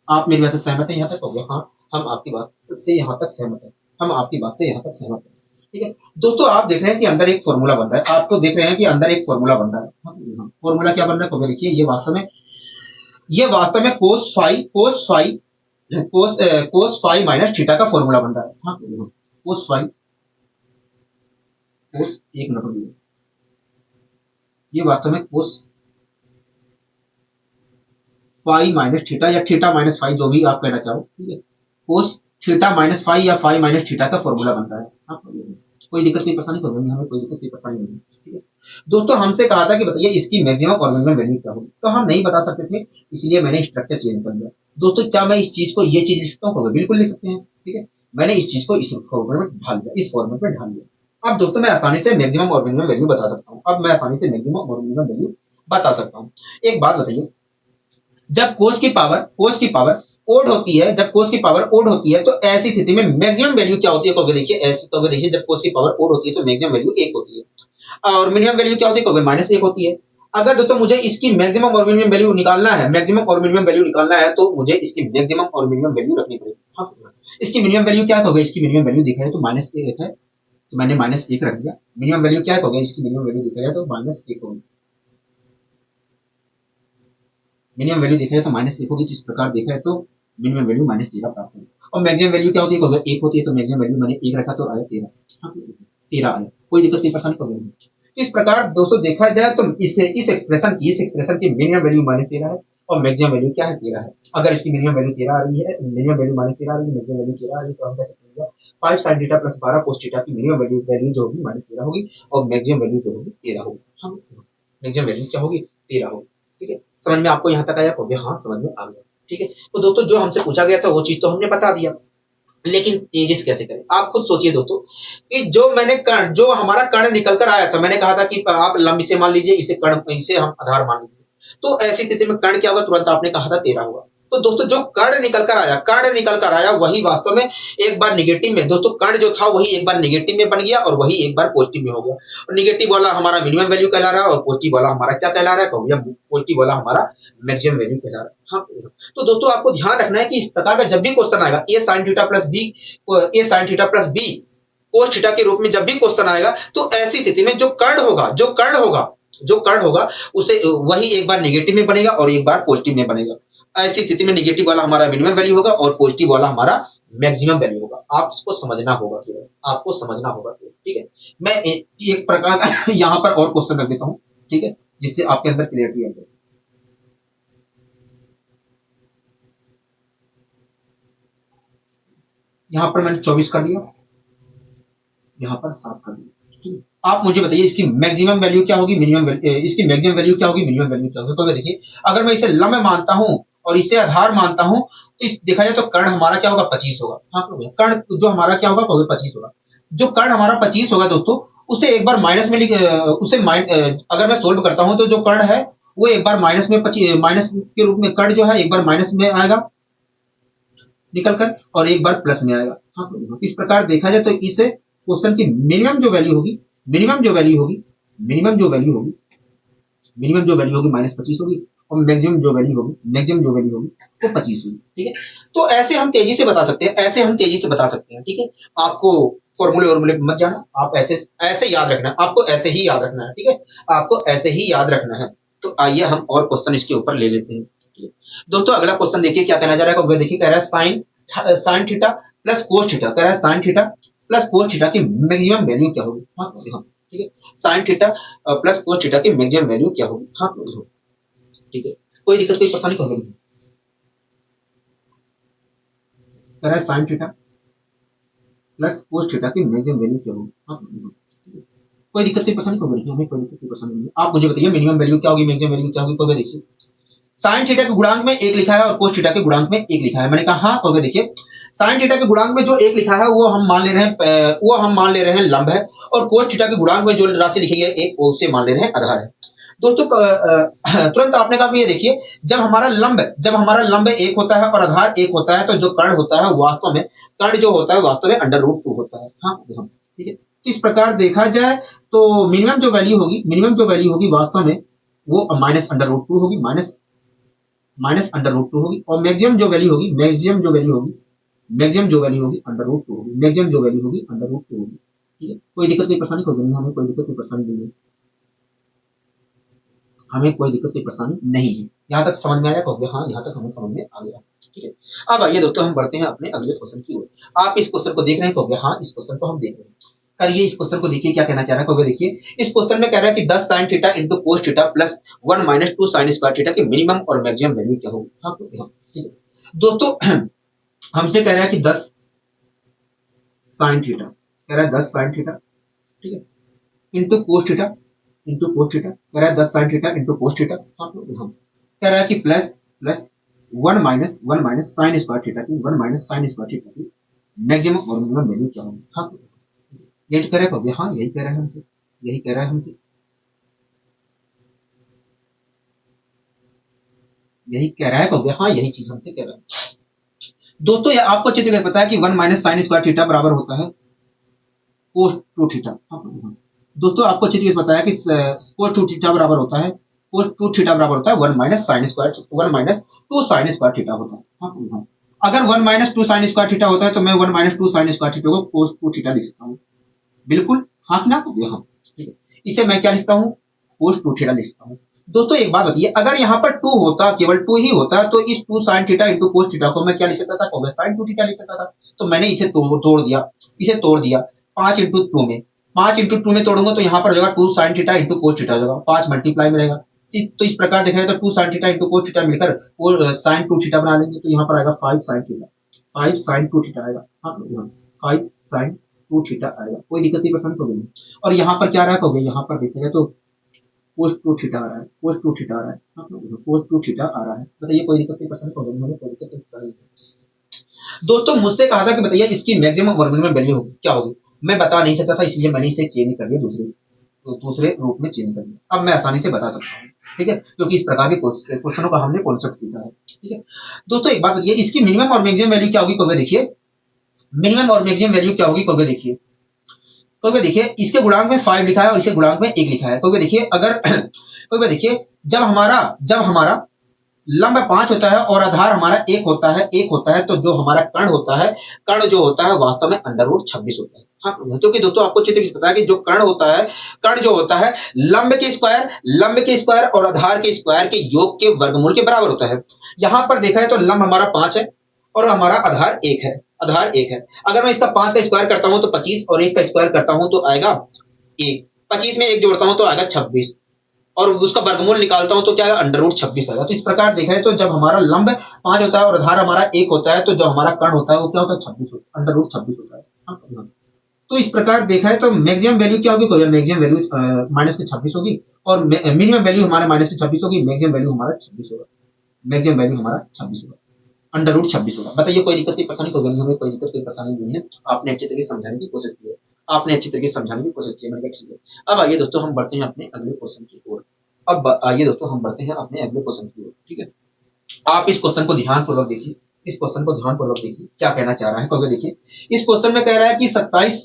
आप मेरी बात से सहमत है? यहाँ तक हो गया? हाँ, हम आपकी बात से यहाँ तक सहमत है, हम आपकी बात से यहाँ तक सहमत है। ठीक है दोस्तों, आप देख रहे हैं कि अंदर एक फॉर्मूला बन रहा है, आप तो देख रहे हैं कि अंदर एक फॉर्मूला बन रहा है। फॉर्मूला क्या बन रहा है? देखिए ये वास्तव में कोस 5 माइनस थीटा का फॉर्मूला बन रहा है। हाँ, कोस 5, कोस एक मिनट, ये वास्तव में कोस 5 माइनस थीटा या थीटा माइनस 5 जो भी आप कहना चाहो, ठीक है, कोस थीटा माइनस 5 या 5 माइनस थीटा का फॉर्मूला बनता है। हाँ, कोई दिक्कत कोई परेशानी तो नहीं, हमें कोई दिक्कत कोई परेशानी नहीं। ठीक है दोस्तों, हमसे कहा था कि बताइए इसकी मैक्सिमम और मिनिमम वैल्यू क्या होगी, तो हम नहीं बता सकते थे, इसलिए मैंने स्ट्रक्चर चेंज कर दिया। दोस्तों क्या मैं इस चीज को, ये चीज लिख सकता हूँ? बिल्कुल लिख सकते हैं। ठीक है, मैंने इस चीज को इस फॉर्मेट में ढाल दिया, इस फॉर्मेट में ढाल दिया। अब दोस्तों मैं आसानी से मैक्सिमम और मिनिमम वैल्यू बता सकता हूँ, अब मैं आसानी से मैक्सिमम और मिनिमम वैल्यू बता सकता हूँ। एक बात बताइए, जब कोस की पावर ओड होती है, जब कोस की पावर ओड होती है तो ऐसी स्थिति में मैक्सिमम वैल्यू क्या होती है? क्योंकि देखिए ऐसे, तो देखिए जब कोस की पावर ओड होती है तो मैक्सिमम वैल्यू 1 होती है और मिनिमम वैल्यू क्या होती है? क्योंकि -1 होती है। अगर दोस्तों मुझे इसकी मैक्सिमम और मिनिमम वैल्यू निकालना है, मैक्सिमम और मिनिमम वैल्यू निकालना है, तो मुझे इसकी मैक्सिमम और मिनिमम वैल्यू रखनी पड़ेगी। हाँ, इसकी मिनिमम वैल्यू क्या होगी? इसकी मिनिमम वैल्यू देखा है तो -1 है, तो मैंने -1 रख दिया। मिनिमम वैल्यू क्या होगी? इसकी मिनिमम वैल्यू देखा जाए तो -1 होगी। मिनिमम वैल्यू देखा जाए तो -1 होगी, तो इस प्रकार देखा है तो मिनिमम वैल्यू -13 प्राप्त होगी। और मैक्सिमम वैल्यू क्या होती है, अगर 1 होती है तो मैक्सिमम वैल्यू मैंने 1 रखा तो आया 13। हाँ, 13 आया, कोई दिक्कत नहीं, परेशानी कभी नहीं। तो इस प्रकार दोस्तों देखा जाए तो इस एक्सप्रेशन की मिनिमम वैल्यू -13 है और मैक्सिमम वैल्यू क्या है, 13 है। अगर इसकी मिनिमम वैल्यू 13 आ रही है, मिनिमम वैल्यू -13 आ रही है, मैक्सिमम वैल्यू 13 आ रही है, तो हम कह सकते हैं 5 sin theta plus 12 cos theta की मिनिमम वैल्यू वैल्यू जो होगी -13 होगी और मैक्सिमम वैल्यू जो होगी 13 होगी। हाँ, मैक्सिमम वैल्यू क्या होगी, 13 होगी। ठीक है, समझ में आपको यहाँ तक आया हो गया, हाँ समझ में आ गया। ठीक है, तो दोस्तों जो हमसे पूछा गया था वो चीज तो हमने बता दिया, लेकिन तेजी से कैसे करें, आप खुद सोचिए दोस्तों कि जो मैंने कण, जो हमारा कण निकल कर आया था, मैंने कहा था कि आप लंब इसे मान लीजिए, इसे कण, इसे हम आधार मान लीजिए, तो ऐसी स्थिति में कण क्या होगा, तुरंत आपने कहा था 13 होगा। तो दोस्तों जो कण निकल कर आया वही वास्तव में एक बार निगेटिव में, दोस्तों कण जो था वही एक बार निगेटिव में बन गया और वही एक बार पॉजिटिव में हो गया। और निगेटिव वाला हमारा मिनिमम वैल्यू कहला रहा है और पॉजिटिव वाला हमारा क्या कहला रहा है, भैया पॉजिटिव वाला हमारा मैक्सिमम वैल्यू कहला रहा है। हाँ, तो दोस्तों आपको ध्यान रखना है कि इस प्रकार का जब भी क्वेश्चन आएगा A sine theta plus B, A sine theta plus B cos theta के रूप में जब भी क्वेश्चन आएगा, तो ऐसी स्थिति में जो कर्ण होगा उसे वही एक बार नेगेटिव में बनेगा और एक बार पॉजिटिव में बनेगा। ऐसी स्थिति में नेगेटिव वाला हमारा मिनिमम वैल्यू होगा और पॉजिटिव वाला हमारा मैक्सिमम वैल्यू होगा। आप इसको समझना होगा केवल, आपको समझना होगा केवल। ठीक है, मैं एक प्रकार का यहाँ पर और क्वेश्चन रख देता हूँ, ठीक है, जिससे आपके अंदर क्लियरिटी आ जाए। यहाँ पर मैंने 24 कर दिया, यहाँ पर 7 कर दिया। आप मुझे बताइए इसकी मैक्सिमम वैल्यू क्या होगी, मिनिमम वैल्यू, इसकी मैक्सिमम वैल्यू क्या होगी, मिनिमम वैल्यू क्या होगी। तो देखिए अगर मैं इसे लंब मानता हूं और इसे आधार मानता हूं, तो इस देखा जाए तो कर्ण हमारा क्या होगा, 25 होगा। हाँ, कर्ण जो हमारा क्या होगा, 25 होगा। जो कर्ण हमारा 25 होगा दोस्तों, उसे एक बार माइनस में अगर मैं सोल्व करता हूं तो जो कर्ण है वो एक बार माइनस के रूप में, कर्ण जो है एक बार माइनस में आएगा निकल कर और एक बार प्लस में आएगा। हाँ, इस प्रकार देखा जाए तो इस क्वेश्चन की मिनिमम जो वैल्यू होगी, मिनिमम जो वैल्यू होगी, मिनिमम जो वैल्यू होगी, मिनिमम जो वैल्यू होगी -25 होगी और मैक्सिमम जो वैल्यू होगी, मैक्सिमम जो वैल्यू होगी वो 25 होगी। ठीक है, तो ऐसे हम तेजी से बता सकते हैं, ऐसे हम तेजी से बता सकते हैं। ठीक है, आपको फॉर्मूले मत जाना, आप ऐसे ऐसे याद रखना है, आपको ऐसे ही याद रखना है। ठीक है, आपको ऐसे ही याद रखना है। तो आइए हम और क्वेश्चन इसके ऊपर ले लेते हैं। दोस्तों अगला क्वेश्चन देखिए क्या कहना जा रहा है, देखिए कह रहा है sign theta plus cos theta, कह रहा है sign theta plus cos theta की मैक्सिमम वैल्यू क्या होगी। हाँ, ठीक है, sign theta plus cos theta की मैक्सिमम वैल्यू क्या होगी। हाँ, ठीक है, कोई दिक्कत कोई परेशानी होगी नहीं। कह रहा है sign theta plus cos theta की मैक्सिमम वैल्यू क्या होगी। हाँ, कोई दिक्कत कोई परेशानी होगी नहीं, हमें कोई दिक्कत कोई परेशानी नहीं। आप मुझे बताइए मिनिमम वैल्यू क्या होगी, मैक्सिमम वैल्यू क्या होगी। तो देखिए साइन थीटा के गुणांक में 1 लिखा है और कोस थीटा के गुणांक में 1 लिखा है। मैंने कहा हाँ, तो देखिए साइन थीटा के गुणांक में जो 1 लिखा है वो हम मान ले रहे हैं, लंब है, और कोस थीटा के गुणांक में जो राशि लिखी है 1, उसे मान ले रहे हैं आधार है। दोस्तों तुरंत आपने कहा ये देखिए जब हमारा लंब 1 होता है और आधार 1 होता है, तो जो कर्ण होता है वास्तव में, कर्ण जो होता है वास्तव में √2 होता है। हाँ, ठीक है, इस प्रकार देखा जाए तो मिनिमम जो वैल्यू होगी वास्तव में वो -√2 होगी, -√2 होगी और मैक्सिमम जो वैल्यू होगी, √2 होगी, मैक्सिमम जो वैल्यू होगी √2 होगी। ठीक है, कोई दिक्कत कोई परेशानी होगी नहीं, हमें कोई दिक्कत कोई परेशानी नहीं है, हमें कोई दिक्कत कोई परेशानी नहीं है। यहाँ तक समझ में आया कहोगे, हाँ यहाँ तक हमें समझ में आ गया। ठीक है, अब आइए दोस्तों हम बढ़ते हैं अपने अगले क्वेश्चन की ओर। आप इस क्वेश्चन को देख रहे हैं कहोगे, हाँ इस क्वेश्चन को हम देख रहे हैं। करिए इस क्वेश्चन को, देखिए क्या कहना चाह रहा है कहोगे। देखिए इस क्वेश्चन में कह रहा है कि 10 sin theta into cos theta plus 1 - 2 sin square theta की मिनिमम और मैक्सिमम वैल्यू क्या होगी। हाँ, ठीक है दोस्तों हमसे कह रहा है कि 10 sin थीटा, कह रहा है 10 sin थीटा, ठीक है, इंटू कोस थीटा, कह रहा है 10 sin theta into cos theta. हाँ, कह रहा है कि plus plus 1 minus sign square theta की, 1 माइनस साइन स्क्वायर थीटा की मैक्सिमम और मिनिमम वैल्यू क्या होगी। हाँ, यही तो कह रहा है, हाँ यही कह रहा है हमसे, यही कह रहा है हमसे, यही कह रहा है, हाँ यही चीज हमसे कह रहा है। दोस्तों ये आपको अच्छी तरह पता है कि 1 माइनस साइन स्क्वायर थीटा बराबर होता है कोस 2 थीटा। दोस्तों आपको अच्छी तरह से पता है कि कोस 2 थीटा बराबर होता है, कोस 2 थीटा बराबर होता है 1 minus sine square, 1 minus 2 sign square theta होता है। हाँ, अगर 1 माइनस 2 साइन स्क्वायर थीटा होता है तो मैं 1 माइनस 2 साइन स्क्वायर थीटा को कोस 2 थीटा लिख सकता हूँ। बिल्कुल हाँ ना, हाँ, ठीक है, इसे मैं क्या लिखता हूँ, कोस 2 थीटा लिखता हूँ। दोस्तों एक बात बताइए, अगर यहाँ पर 2 होता, केवल 2 ही होता, तो इस 2 sin theta into cos theta को मैं क्या लिख सकता था, cos sin 2 थीटा लिख सकता था। तो मैंने इसे तोड़ दिया, इसे तोड़ दिया 5 इंटू 2 में, 5 इंटू 2 में तोड़ूंगा तो यहाँ पर हो जाएगा 2 sin theta into cos theta हो जाएगा, 5 मल्टीप्लाई में रहेगा। तो इस प्रकार देखा जाए तो 2 sin theta into cos theta मिलकर sin 2 थीटा बना लेंगे, तो यहाँ पर आएगा 5 sin थीटा, 5 sin 2 थीटा आएगा। हाँ 5 sin 2 थीटा आएगा, कोई दिक्कत नहीं पसंद को नहीं। और यहाँ पर क्या रहा, यहाँ पर देखेगा तो cos 2 थीटा आ रहा है, cos 2 थीटा आ रहा है, cos 2 थीटा आ रहा है, बताइए कोई दिक्कत नहीं पसंद को नहीं, कोई दिक्कत नहीं। दोस्तों मुझसे कहा था कि बताइए इसकी मैक्सिमम और मिनिमम वैल्यू होगी क्या होगी, मैं बता नहीं सकता था, इसलिए मैंने इसे चेंज कर दिया, दूसरे रूप में चेंज कर दिया। अब मैं आसानी से बता सकता हूँ, ठीक है, क्योंकि इस प्रकार के क्वेश्चनों का हमने कॉन्सेप्ट सीखा है, ठीक है। दोस्तों एक बात बताइए, इसकी मिनिमम और मैक्सिमम वैल्यू क्या होगी, कहोगे देखिए मिनिमम और मैक्सिमम वैल्यू क्या होगी, कहोगे देखिए, कहोगे देखिए इसके गुणांक में 5 लिखा है और इसके गुणांक में 1 लिखा है, कहोगे देखिए अगर कहोगे देखिए जब हमारा लंब 5 होता है और आधार हमारा 1 होता है तो जो हमारा कर्ण होता है, कर्ण जो होता है वास्तव में अंडर रूट 26 होता है। हाँ, क्योंकि दोस्तों आपको चित्र पता है कि जो कर्ण होता है, कर्ण जो होता है लंब के स्क्वायर और आधार के स्क्वायर के योग के वर्गमूल के बराबर होता है। यहां पर देखा है तो लंब हमारा 5 है और हमारा आधार 1 है, आधार 1 है। अगर मैं इसका 5 का स्क्वायर करता हूं तो 25 और 1 का स्क्वायर करता हूं तो आएगा 1, 25 में 1 जोड़ता हूं तो आएगा 26 और उसका वर्गमूल निकालता हूं तो क्या आएगा, अंडर रूट 26 आएगा। तो इस प्रकार देखा है तो जब हमारा लंब 5 होता है और आधार हमारा 1 होता है तो जो हमारा कर्ण होता है वो क्या होता है, 26 होता है, अंडर रूट 26 होता है। तो इस प्रकार देखा है तो मैक्सिमम वैल्यू क्या होगी, मैक्सिमम वैल्यू माइनस के 26 होगी और मिनिमम वैल्यू हमारे माइनस के 26 होगी, मैक्सिमम वैल्यू हमारा 26 होगा, मैक्सिमम वैल्यू हमारा 26 होगा, अंडर रूट 26 होगा। बताइए कोई दिक्कत की परेशानी होगी नहीं, हमें कोई दिक्कत की परेशानी नहीं है, आपने अच्छे तरीके से समझाने की कोशिश की है, आपने अच्छी तरीके से समझाने की कोशिश की है, मैंने ठीक है। अब आइए दोस्तों हम बढ़ते हैं अपने अगले क्वेश्चन की ओर, अब आइए दोस्तों हम बढ़ते हैं अपने अगले क्वेश्चन की ओर, ठीक है। आप इस क्वेश्चन को ध्यानपूर्वक देखिए, इस क्वेश्चन को ध्यानपूर्वक देखिए क्या कहना चाह रहा है, क्योंकि देखिए इस क्वेश्चन में कह रहा है कि 27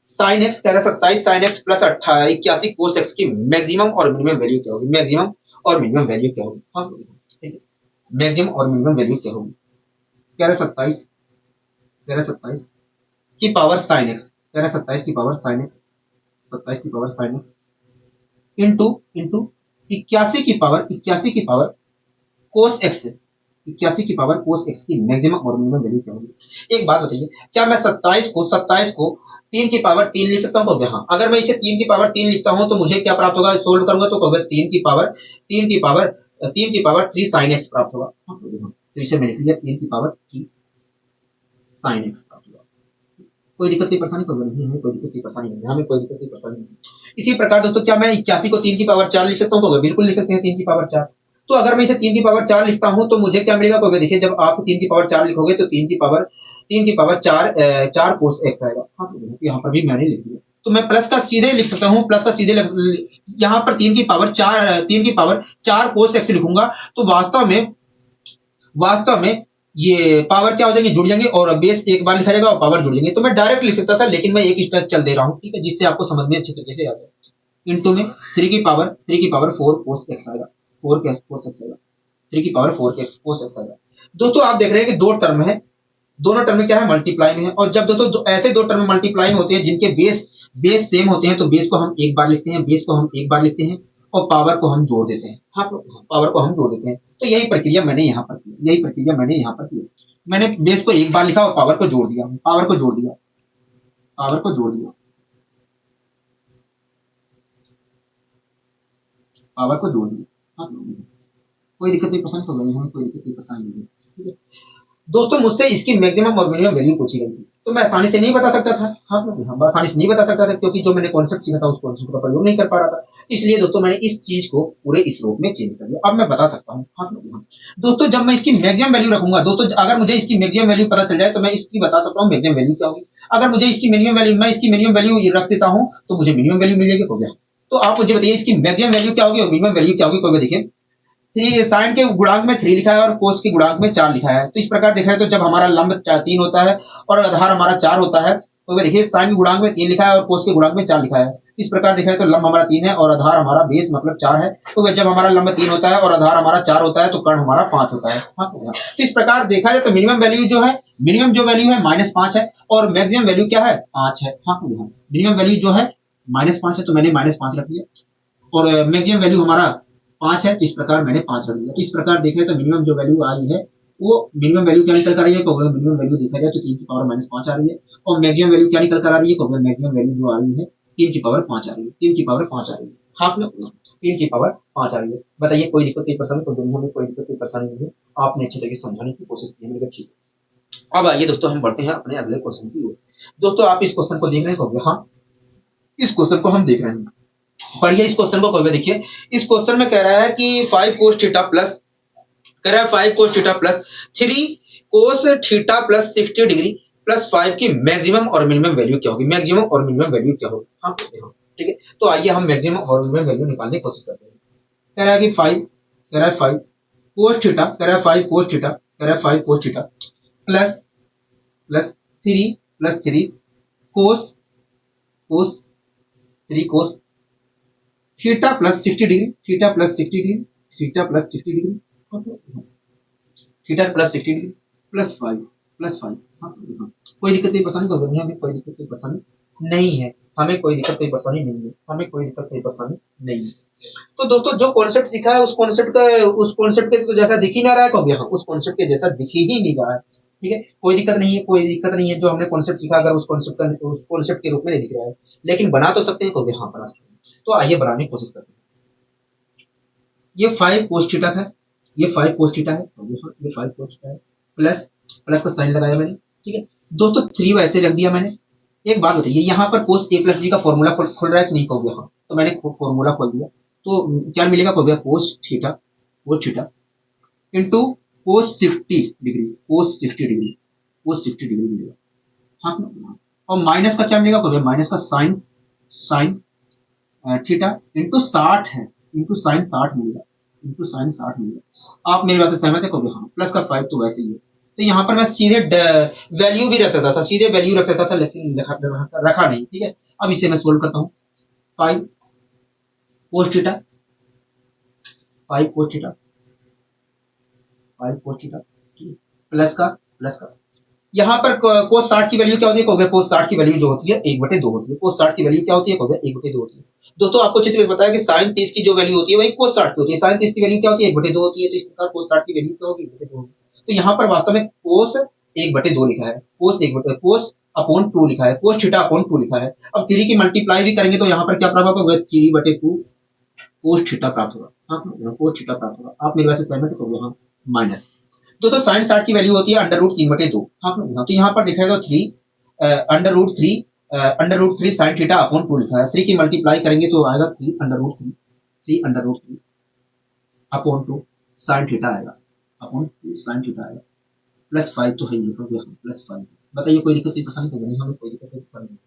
sin x, कह रहा है 27 sin x plus 81 cos x की मैक्सिमम और मिनिमम वैल्यू क्या होगी, मैक्सिमम और मिनिमम वैल्यू क्या होगी, हाँ ठीक है, मैक्सिमम और मिनिमम वैल्यू क्या होगी, कह रहा है 27, कह रहा है 27 की पावर sin x, कह रहा है 27 की पावर sin x, 27 की power sin x into into 81 की पावर cos x, 81 की पावर cos x की मैक्सिमम और मिनिमम वैल्यू क्या होगी। एक बात बताइए, क्या मैं 27 को 3 की पावर 3 लिख सकता हूँ, हाँ अगर मैं इसे 3 की पावर 3 लिखता हूँ तो मुझे क्या प्राप्त होगा, सोल्व करूंगा तो कहोगे 3 की पावर 3 sin x प्राप्त होगा, तो इसे मैं लिख लिया 3 की पावर 3 sin x प्राप्त होगा। कोई दिक्कत की परेशानी तो नहीं, हमें कोई दिक्कत की परेशानी नहीं, हमें कोई दिक्कत की परेशानी नहीं। इसी प्रकार दोस्तों क्या मैं 81 को 3 की पावर 4 लिख सकता हूँ, बिल्कुल लिख सकते हैं 3 की पावर 4। तो अगर मैं इसे 3 की पावर 4 लिखता हूं तो मुझे क्या मिलेगा, कहोगे देखिए जब आप 3 की पावर 4 लिखोगे तो 3 की पावर 4 cos x आएगा, हाँ यहाँ पर भी मैंने लिख दिया। तो मैं प्लस का सीधे लिख सकता हूँ, प्लस का सीधे यहाँ पर 3 की पावर 4 cos x लिखूंगा तो वास्तव में ये पावर क्या हो जाएंगे, जुड़ जाएंगे और बेस एक बार लिखा जाएगा और पावर जुड़ जाएंगे। तो मैं डायरेक्ट लिख सकता था लेकिन मैं एक स्टेप चल दे रहा हूँ, ठीक है, जिससे आपको समझ में अच्छी तरीके से आ जाए। इंटू में 3 की पावर 4 cos x आएगा, 4 cos x आएगा, 3 की पावर 4 cos x आएगा। दोस्तों आप देख रहे हैं कि दो टर्म है, दोनों टर्म में क्या है, मल्टीप्लाई में है। और जब दोस्तों ऐसे दो टर्म मल्टीप्लाई में होते हैं जिनके बेस सेम होते हैं तो बेस को हम एक बार लिखते हैं, और पावर को हम जोड़ देते हैं, हाँ पावर को हम जोड़ देते हैं। तो यही प्रक्रिया मैंने यहाँ पर की, मैंने बेस को एक बार लिखा और पावर को जोड़ दिया, पावर को जोड़ दिया, हाँ कोई दिक्कत नहीं, पसंद हो गई हमें, कोई दिक्कत नहीं, पसंद नहीं, ठीक है। दोस्तों मुझसे इसकी मैक्सिमम और मिनिमम वैल्यू पूछी गई थी तो मैं आसानी से नहीं बता सकता था, हाँ आसानी से नहीं बता सकता था क्योंकि जो मैंने कॉन्सेप्ट सीखा था उस कॉन्सेप्ट का प्रयोग नहीं कर पा रहा था। इसलिए दोस्तों मैंने इस चीज को पूरे इस रूप में चेंज कर दिया। अब मैं बता सकता हूँ, हाँ दोस्तों जब मैं इसकी मैक्सिमम वैल्यू रखूंगा, दोस्तों अगर मुझे इसकी मैक्सिमम वैल्यू पता चल जाए तो मैं इसकी बता सकता हूँ मैक्सिमम वैल्यू क्या होगी। अगर मुझे इसकी मिनिमम वैल्यू, मैं इसकी मिनिमम वैल्यू रख देता हूँ तो मुझे मिनिमम वैल्यू मिल जाएगी, हो गया। तो आप मुझे बताइए इसकी मैक्सिमम वैल्यू क्या होगी और मिनिमम वैल्यू क्या होगी, कोई देखिए 3 साइन के गुणांक में 3 लिखा है और कोस के गुणांक में 4 लिखा है। तो इस प्रकार देखा है तो जब हमारा लंब 3 होता है और आधार हमारा 4 होता है तो देखिए साइन के गुणांक में 3 लिखा है और कोस के गुणांक में 4 लिखा है। इस प्रकार देखा है तो लंब हमारा 3 है और आधार हमारा बेस मतलब 4 है। तो जब हमारा लंब 3 होता है और आधार हमारा 4 होता है तो कर्ण हमारा 5 होता है। तो इस प्रकार देखा जाए तो मिनिमम वैल्यू जो है, मिनिमम जो वैल्यू है -5 है और मैक्सिमम वैल्यू क्या है 5 है। मिनिमम वैल्यू जो है -5 है तो मैंने -5 रख दिया और मैक्सिमम वैल्यू हमारा 5 है, तो इस प्रकार मैंने 5 रख दिया। तो इस प्रकार देखें तो मिनिमम जो वैल्यू आई है वो मिनिमम वैल्यू क्या निकल कर रही है, तो मिनिमम वैल्यू देखा जाए तो 3 की पावर -5 आ रही है, और मैक्सिमम वैल्यू क्या निकल कर आ रही है, तो मैक्सिमम वैल्यू जो आ रही है 3 की पावर 5 आ रही है, 3 की पावर 5 आ रही है। हाँ, 3 की पावर 5 आ रही है। बताइए कोई दिक्कत कोई परेशानी, तो दुनिया में कोई दिक्कत कोई परेशानी नहीं है। आपने अच्छी तरीके से समझाने की कोशिश की है, मेरे ठीक है। अब आइए दोस्तों हम बढ़ते हैं अपने अगले क्वेश्चन की ओर। दोस्तों आप इस क्वेश्चन को देख रहे हैं, हाँ इस क्वेश्चन को हम देख रहे हैं। पढ़िए इस क्वेश्चन को, देखिए इस क्वेश्चन में कह रहा है कि 5 cos थीटा प्लस, कह रहा है 5 cos theta plus 3 cos theta plus 60 degree plus 5 की मैक्सिमम और मिनिमम वैल्यू क्या होगी, मैक्सिमम और मिनिमम वैल्यू क्या होगी। हाँ ठीक है, तो आइए हम मैक्सिमम और मिनिमम वैल्यू निकालने की कोशिश करते हैं। कह रहा है कि 5, कह रहा है 5 cos थीटा, कह रहा है 5 cos थीटा, कह रहा है 5 cos theta plus plus 3 cos cos 3 cos theta plus 60 degree, theta plus 60 degree, theta plus 60 degree, theta plus 60 degree plus 5 plus 5। कोई दिक्कत कोई परेशानी नहीं, हमें कोई दिक्कत कोई परेशानी नहीं है, हमें कोई दिक्कत कोई परेशानी नहीं है, हमें कोई दिक्कत कोई परेशानी नहीं है। तो दोस्तों जो कॉन्सेप्ट सीखा है उस कॉन्सेप्ट के जैसा दिख ही ना रहा है, कभी हाँ उस कॉन्सेप्ट के जैसा दिख ही नहीं रहा है। ठीक है, कोई दिक्कत नहीं है, कोई दिक्कत नहीं है। जो हमने कॉन्सेप्ट सीखा अगर उस कॉन्सेप्ट के रूप में नहीं दिख रहा है, लेकिन बना तो सकते हैं, कभी हाँ बना सकते हैं। तो आइए बनाने की कोशिश करते हैं। ये 5 cos थीटा था, ये 5 cos थीटा है, ये 5 cos थीटा है, प्लस प्लस का साइन लगाया मैंने। ठीक है दोस्तों, 3 वैसे रख दिया मैंने। एक बात बताइए, यहाँ पर cos a प्लस बी का फॉर्मूला खुल रहा है कि नहीं खोल गया, हाँ तो मैंने फॉर्मूला खोल दिया। तो क्या मिलेगा, खोल गया cos theta into cos 60 degree, cos 60 degree, cos 60 degree मिलेगा। हाँ, और माइनस का क्या मिलेगा, खोल गया माइनस का साइन साइन थीटा इंटू 60 है, इंटू साइन 60 मिलेगा, इंटू साइन 60 मिलेगा। आप मेरी बात से सहमत है, कहोगे हाँ। प्लस का 5 तो वैसे ही है, तो यहाँ पर मैं सीधे वैल्यू भी रख सकता था, सीधे वैल्यू रख सकता था, लेकिन रखा नहीं। ठीक है, अब इसे मैं सोल्व करता हूँ। 5 cos theta, 5 cos theta, 5 cos theta plus का यहाँ पर cos 60 की वैल्यू क्या होती है, कहोगे cos 60 की वैल्यू जो होती है 1/2 होती है। cos 60 की वैल्यू क्या होती है, कहोगे 1/2 होती है। दोस्तों आपको अच्छी तरह से पता है कि sin 30 की जो वैल्यू होती है वही cos 60 की होती है। sin 30 की वैल्यू क्या होती है, 1/2 होती है। तो इस प्रकार cos 60 की वैल्यू क्या होगी, 1/2 होगी। तो यहाँ पर वास्तव में cos 1/2 लिखा है, cos अपॉन 2 लिखा है, cos थीटा अपॉन 2 लिखा है। अब 3 की मल्टीप्लाई भी करेंगे तो यहाँ पर क्या प्राप्त होगा, 3/2 cos थीटा प्राप्त होगा। हाँ cos थीटा प्राप्त होगा। आप मेरी बात से सहमत हो, यहाँ माइनस। तो साइन 60 की वैल्यू होती है √3/2। हाँ तो यहाँ पर दिखाएगा 3 √3 साइन थीटा अपॉन 2 लिखा है। 3 की मल्टीप्लाई करेंगे तो आएगा 3 अपॉन 2 साइन थीटा आएगा, अपॉन 2 साइन थीटा आएगा, प्लस 5 तो है ही, प्लस 5। बताइए कोई दिक्कत कोई परेशानी तो नहीं, हमें कोई दिक्कत कोई परेशानी नहीं।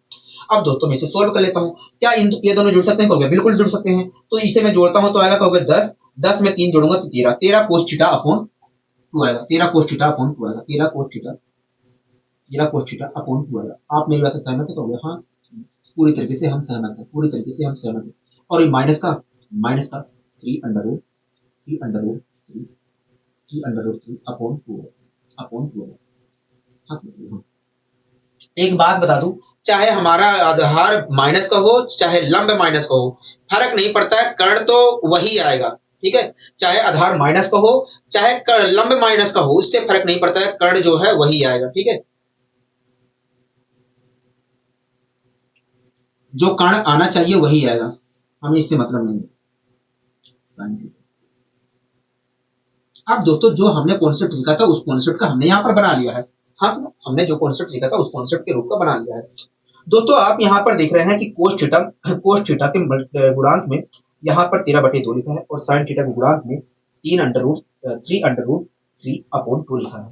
अब दोस्तों मैं इसे सोल्व कर लेता हूँ। क्या ये दोनों जुड़ सकते हैं, कहोगे बिल्कुल जुड़ सकते हैं। तो इसे मैं जोड़ता हूँ तो आएगा, कहोगे 10, 10 में 3 जोड़ूंगा तो 13 cos थीटा अपॉन 2 आएगा, 13 cos थीटा अपॉन 2 आएगा, 13 cos थीटा अपॉन 2 आएगा। आप मेरी बात से सहमत है, कहोगे हाँ पूरी तरीके से हम सहमत हैं, पूरी तरीके से हम सहमत हैं। और ये माइनस का 3 अपॉन 2 है। हाँ, एक बात बता दूं, चाहे हमारा आधार माइनस का हो चाहे लंब माइनस का हो, फर्क नहीं पड़ता है, कर्ण तो वही आएगा। ठीक है, चाहे आधार माइनस का हो चाहे लंब माइनस का हो, इससे फर्क नहीं पड़ता है, कर्ण जो है वही आएगा। ठीक है, जो कर्ण आना चाहिए वही आएगा, हमें इससे मतलब नहीं है। अब दोस्तों जो हमने कॉन्सेप्ट लिखा था उस कॉन्सेप्ट का हमने यहाँ पर बना लिया है। हाँ, हमने जो कॉन्सेप्ट सीखा था उस कॉन्सेप्ट के रूप का बना लिया है। दोस्तों आप यहाँ पर देख रहे हैं कि cos थीटा के गुणांक में यहाँ पर 13/2 लिखा है, और sin थीटा के गुणांक में 3 अपॉन 2 लिखा है,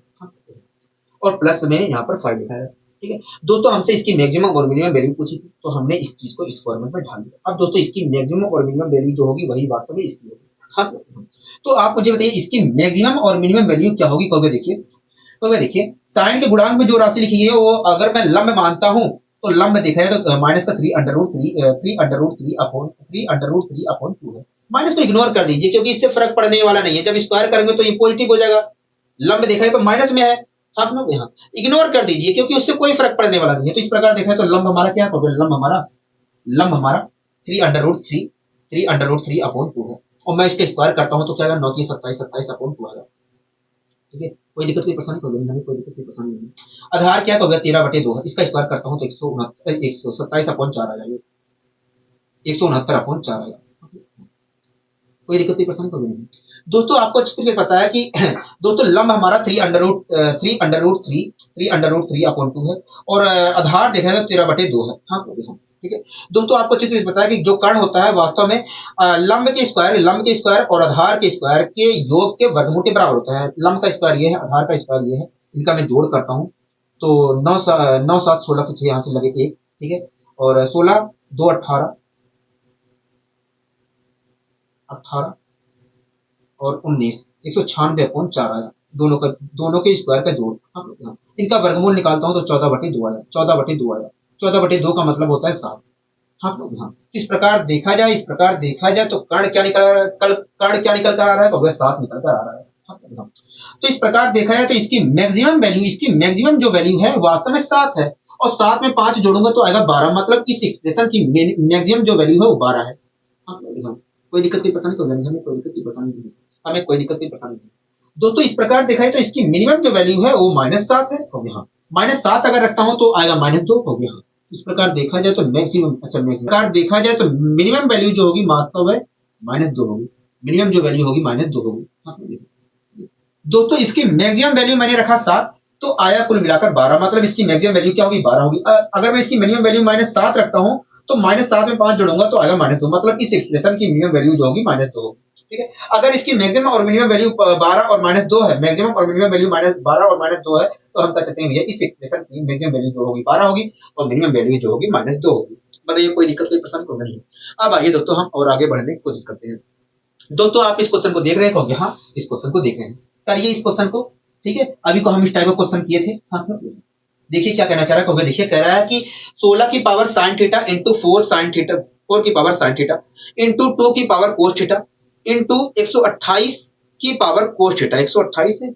और प्लस में यहाँ पर 5 लिखा है। ठीक है दोस्तों, हमसे इसकी मैक्सिमम और मिनिमम वैल्यू पूछी थी, तो हमने इस चीज को इस फॉर्मेट में डाल दिया। अब दोस्तों इसकी मैक्सिमम और मिनिमम वैल्यू जो होगी वही वास्तव में इसकी होगी। हाँ, तो आप मुझे बताइए इसकी मैक्सिमम और मिनिमम वैल्यू क्या होगी। कहोगे देखिए साइन के गुणांक में जो राशि लिखी है वो अगर मैं लंब मानता हूं तो लंब देखा जाए तो माइनस का 3 अपॉन 2 है। माइनस को इग्नोर कर दीजिए क्योंकि इससे फर्क पड़ने वाला नहीं है। जब स्क्वायर करेंगे तो ये पॉजिटिव हो जाएगा। लंब देखा जाए तो माइनस में है, हाँ यहाँ इग्नोर कर दीजिए क्योंकि उससे कोई फर्क पड़ने वाला नहीं है। तो इस प्रकार देखा तो लंब हमारा क्या होगा, लंब हमारा 3 √3 अपॉन 2 है। और मैं इसका स्क्वायर करता हूँ तो क्या आएगा, 9 की 27, 27 अपॉन 2 आएगा। ठीक है, कोई दिक्कत की परेशानी नहीं, हमें कोई दिक्कत की परेशानी नहीं। आधार क्या हो गया, 13/2 है, इसका स्क्वायर करता हूँ तो 127 आ जाएगा, 169/4 आएगा। कोई दिक्कत की परेशानी कभी नहीं। दोस्तों आपको अच्छी तरीके से पता है कि दोस्तों लंब हमारा 3/√3 है, और आधार देखा जाए तो 13/2 है। हाँ ठीक है दोस्तों, आपको अच्छी तरीके से पता है कि जो कर्ण होता है वास्तव में लंब के स्क्वायर और आधार के स्क्वायर के योग के वर्गमूल के बराबर होता है। लंब का स्क्वायर ये है, आधार का स्क्वायर ये है, इनका मैं जोड़ करता हूँ तो 9 7 16 के 6 यहाँ से लगे 1, ठीक है, और 16 2 18 18 और 19, 196/4 आया। दोनों के स्क्वायर का जोड़। इनका वर्गमूल निकालता हूं तो 14/2 आया, 14/2 आया। 14/2 का मतलब होता है 7। हाँ, इस प्रकार देखा जाए तो कर्ण क्या निकल कर आ रहा है, तो 7 निकल कर आ रहा है। तो इस प्रकार देखा जाए तो इसकी मैक्सिमम जो वैल्यू है वास्तव में 7 है, और 7 में 5 जोड़ूंगा तो आएगा 12, मतलब इस एक्सप्रेशन की मैक्सिमम जो वैल्यू है वो 12 है। कोई दिक्कत की परेशानी तो नहीं, हमें कोई दिक्कत की परेशानी नहीं, हमें कोई दिक्कत की परेशानी नहीं। दोस्तों इस प्रकार देखा जाए तो इसकी मिनिमम जो वैल्यू है वो -7 है, हो गया। -7 अगर रखता हूं तो आएगा -2, हो गया। इस प्रकार देखा जाए तो मैक्सिमम, प्रकार देखा जाए तो मिनिमम वैल्यू जो होगी वास्तव में -2 होगी, मिनिमम जो वैल्यू होगी -2 होगी। दोस्तों इसकी मैक्सिमम वैल्यू मैंने रखा 7, तो आया कुल मिलाकर 12, मतलब इसकी मैक्सिमम वैल्यू क्या होगी, 12 होगी। अगर मैं इसकी मिनिमम वैल्यू -7 रखता हूं तो -7 में 5 जोड़ूंगा तो आएगा -2, मतलब इस एक्सप्रेशन की मिनिमम वैल्यू जो होगी -2 होगी। ठीक है, अगर इसकी मैक्सिमम और मिनिमम वैल्यू 12 और -2 है, मैक्सिमम और मिनिमम वैल्यू 12 और -2 है, तो हम कह सकते हैं भैया इस एक्सप्रेशन की मैक्सिमम वैल्यू जो होगी 12 होगी और मिनिमम वैल्यू जो होगी -2 होगी। बताइए कोई दिक्कत, कोई परेशानी को नहीं। अब आइए दोस्तों हम और आगे बढ़ने की कोशिश करते हैं। दोस्तों आप इस क्वेश्चन को देख रहे हैं, हाँ इस क्वेश्चन को देख रहे हैं, करिए इस क्वेश्चन को। ठीक है, अभी को हम इस टाइप का क्वेश्चन किए थे। हाँ देखिए क्या कहना चाह रहा है, देखिए कह रहा है कि 16 की power sin theta into 4 sin theta, 4 की पावर sin थीटा इंटू 2 की पावर cos थीटा इंटू 128 की पावर cos थीटा, 128 है,